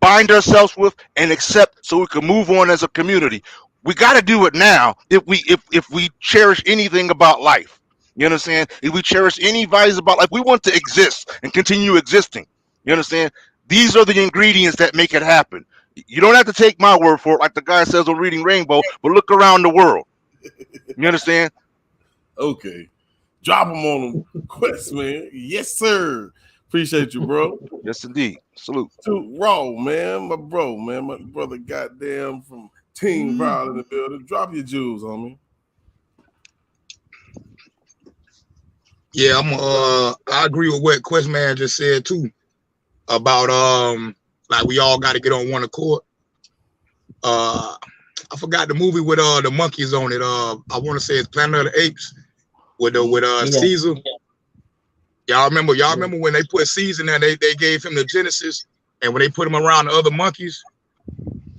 bind ourselves with, and accept, so we can move on as a community. We got to do it now if we cherish anything about life. You understand? If we cherish any values about life, we want to exist and continue existing. You understand? These are the ingredients that make it happen. You don't have to take my word for it, like the guy says on Reading Rainbow, but look around the world. You understand? Okay. Drop them on them. Quest, man. Yes, sir. Appreciate you, bro. Yes, indeed. Salute. To Raw, man. My bro, man. My brother, goddamn, from Team Proud in the building. Drop your jewels, homie. Yeah, I agree with what Quest Man just said too, about like we all got to get on one accord. I forgot the movie with the monkeys on it. I want to say it's Planet of the Apes with Caesar. Y'all remember when they put Caesar in there, they gave him the Genesis, and when they put him around the other monkeys,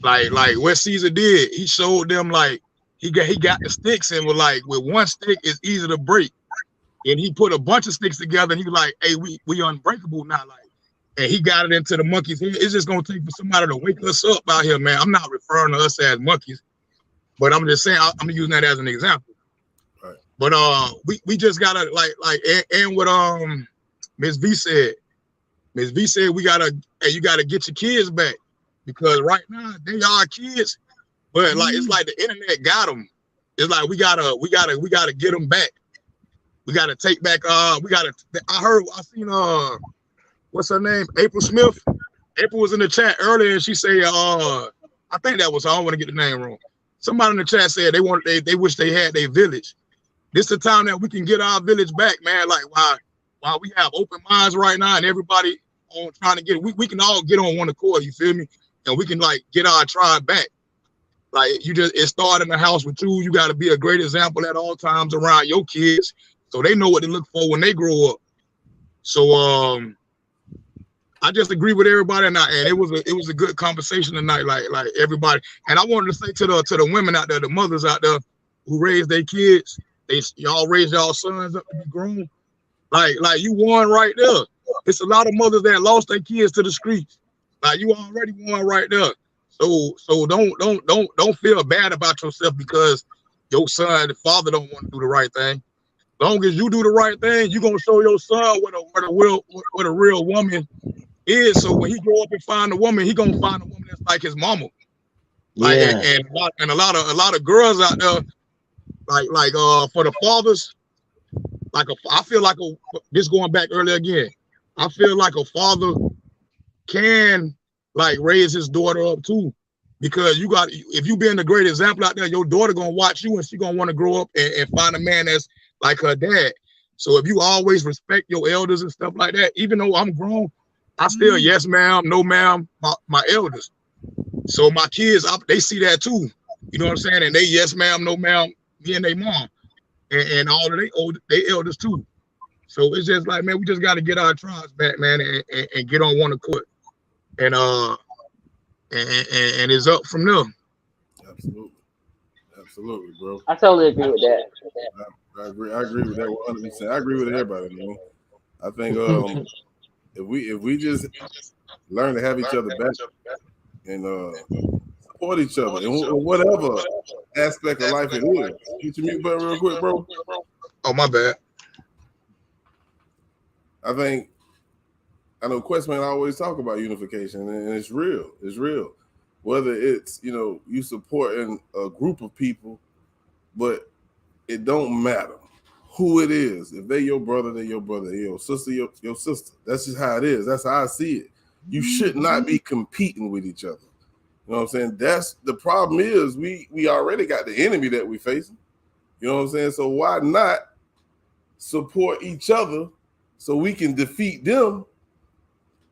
like what Caesar did, he showed them, like he got the sticks and was like, with one stick it's easy to break. And he put a bunch of sticks together, and he was like, "Hey, we unbreakable now." Like, and he got it into the monkeys. It's just gonna take for somebody to wake us up out here, man. I'm not referring to us as monkeys, but I'm just saying I'm using that as an example. Right. But we just gotta and what Ms. V said. Ms. V said you gotta get your kids back. because right now they are kids, but like it's like the internet got them. It's like we gotta get them back. We gotta take back. I seen what's her name? April Smith. April was in the chat earlier and she said, I think that was her. I don't want to get the name wrong. Somebody in the chat said they wish they had their village. This is the time that we can get our village back, man. Like while we have open minds right now and everybody on trying to get it, we can all get on one accord, you feel me? And we can like get our tribe back. Like it started in the house with you. You got to be a great example at all times around your kids, so they know what to look for when they grow up. So I just agree with everybody tonight, and it was a good conversation tonight. Like everybody, and I wanted to say to the women out there, the mothers out there who raise their kids, y'all raise y'all sons up to be grown. Like you won right there. It's a lot of mothers that lost their kids to the streets. Like you already won right there. So don't feel bad about yourself because your son, the father, don't want to do the right thing. As long as you do the right thing, you're gonna show your son what a real woman is. So when he grow up and find a woman, he gonna find a woman that's like his mama. Like and a lot of girls out there, like for the fathers, I feel like this going back earlier again. I feel like a father can like raise his daughter up too, because if you being a great example out there, your daughter gonna watch you and she gonna want to grow up and find a man that's like her dad. So if you always respect your elders and stuff like that, even though I'm grown, I still yes ma'am, no ma'am, my elders. So my kids, they see that too. You know what I'm saying? And they yes ma'am, no ma'am, me and they mom, and all of they elders too. So it's just like, man, we just got to get our tribes back, man, and get on one accord. And it's up from there. Absolutely, bro. I totally agree with that. I agree with that 100%. I agree with everybody, man. I think if we just learn to have each other back and support each other in whatever aspect of life it is. Get your mute button real quick, bro. Oh, my bad. I know Questman always talk about unification, and it's real. It's real. Whether it's, you supporting a group of people, but it don't matter who it is. If they your brother, they your brother. Your sister, your sister. That's just how it is. That's how I see it. You should not be competing with each other. You know what I'm saying? That's the problem is we already got the enemy that we facing. You know what I'm saying? So why not support each other so we can defeat them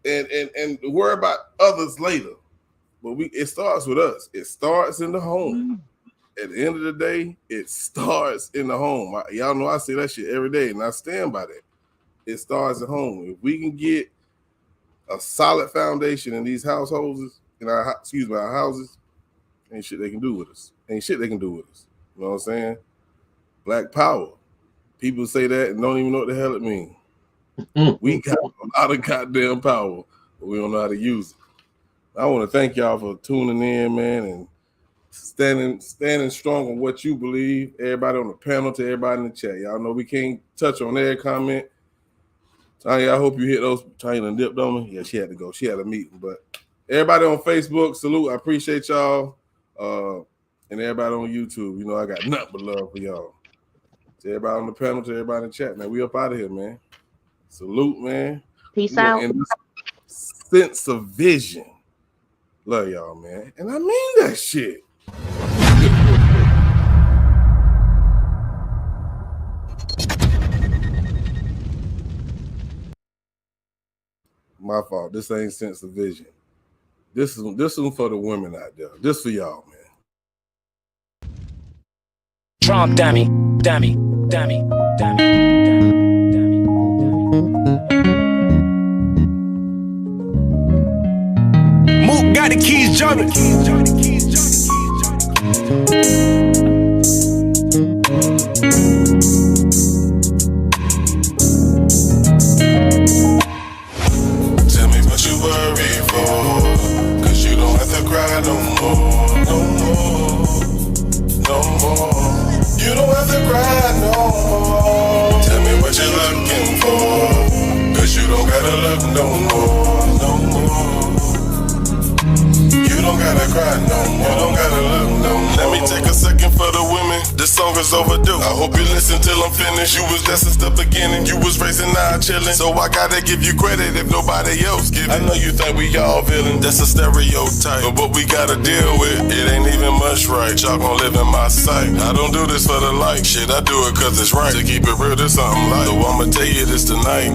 and worry about others later? But it starts with us. It starts in the home. At the end of the day, it starts in the home. Y'all know I say that shit every day, and I stand by that. It starts at home. If we can get a solid foundation in these households, in our houses, ain't shit they can do with us. Ain't shit they can do with us. You know what I'm saying? Black power. People say that and don't even know what the hell it means. We got a lot of goddamn power, but we don't know how to use it. I want to thank y'all for tuning in, man, and standing strong on what you believe. Everybody on the panel, to everybody in the chat. Y'all know we can't touch on every comment. Tanya, I hope you hit those. Tanya done dipped on me. Yeah, she had to go. She had a meeting. But everybody on Facebook, salute. I appreciate y'all. And everybody on YouTube. I got nothing but love for y'all. To everybody on the panel, to everybody in the chat, man. We up out of here, man. Salute, man. Peace out. And this sense of vision. Love y'all, man. And I mean that shit. My fault. This ain't sense of vision. This is for the women out there. This for y'all, man. Trump dummy. Mook got the keys, Jordan. Tell me what you worry for, 'cause you don't have to cry no more. You don't have to cry no more. Tell me what you're looking for, 'cause you don't gotta look no more. is overdue. I hope you listen till I'm finished. You was there since the beginning. You was raising, now chilling. So I gotta give you credit if nobody else give it. I know you think we all villains. That's a stereotype. But what we gotta deal with, it ain't even much right. Y'all gon' live in my sight. I don't do this for the like. Shit, I do it cause it's right. To keep it real, there's something like. So I'ma tell you this tonight.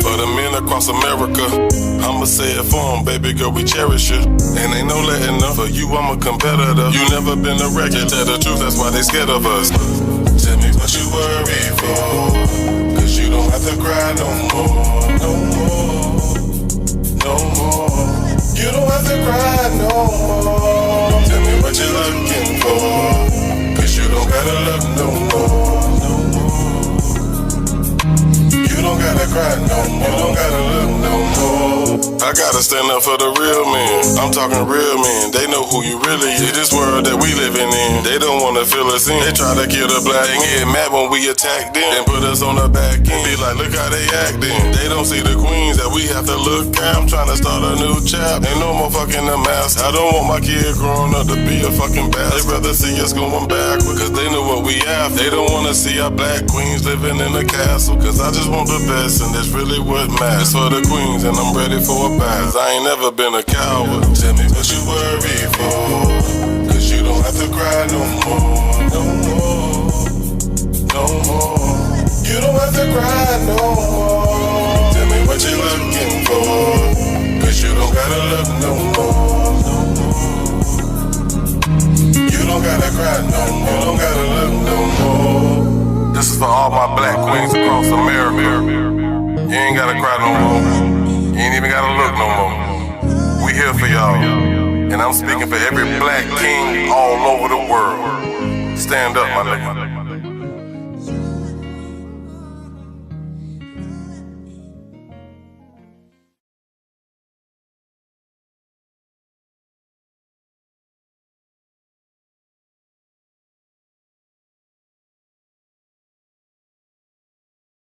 For the men across America, I'ma say it for them, baby girl, we cherish you. And ain't no letting up. For you, I'm a competitor. You never been a record. Tell the truth, that's why they scared of us. Tell me what you worry for, cause you don't have to cry no more, no more, no more. You don't have to cry no more. Tell me what you're looking for, cause you don't gotta look no more, no more. You don't gotta cry no more, you don't gotta look no more. I gotta stand up for the real men. I'm talking real men. They know who you really is. This world that we living in, they don't wanna fill us in. They try to kill the black and get mad when we attack them and put us on the back end. Be like, look how they acting. They don't see the queens that we have to look at. I'm trying to start a new chapter. Ain't no more fucking the mask. I don't want my kid growing up to be a fucking bastard. They rather see us going backwards, cause they know what we have. They don't wanna see our black queens living in a castle, cause I just want the best and that's really what matters. For the queens and I'm ready for a bath. I ain't never been a coward. Tell me what you worry for, cause you don't have to cry no more, no more, no more. You don't have to cry no more. Tell me what you're looking for, cause you don't gotta look no more, no more. You don't gotta cry no more, you don't gotta look no more. This is for all my black queens across America. You ain't gotta cry no more. You ain't even gotta look no more. We here for y'all. And I'm speaking for every black king all over the world. Stand up, my nigga.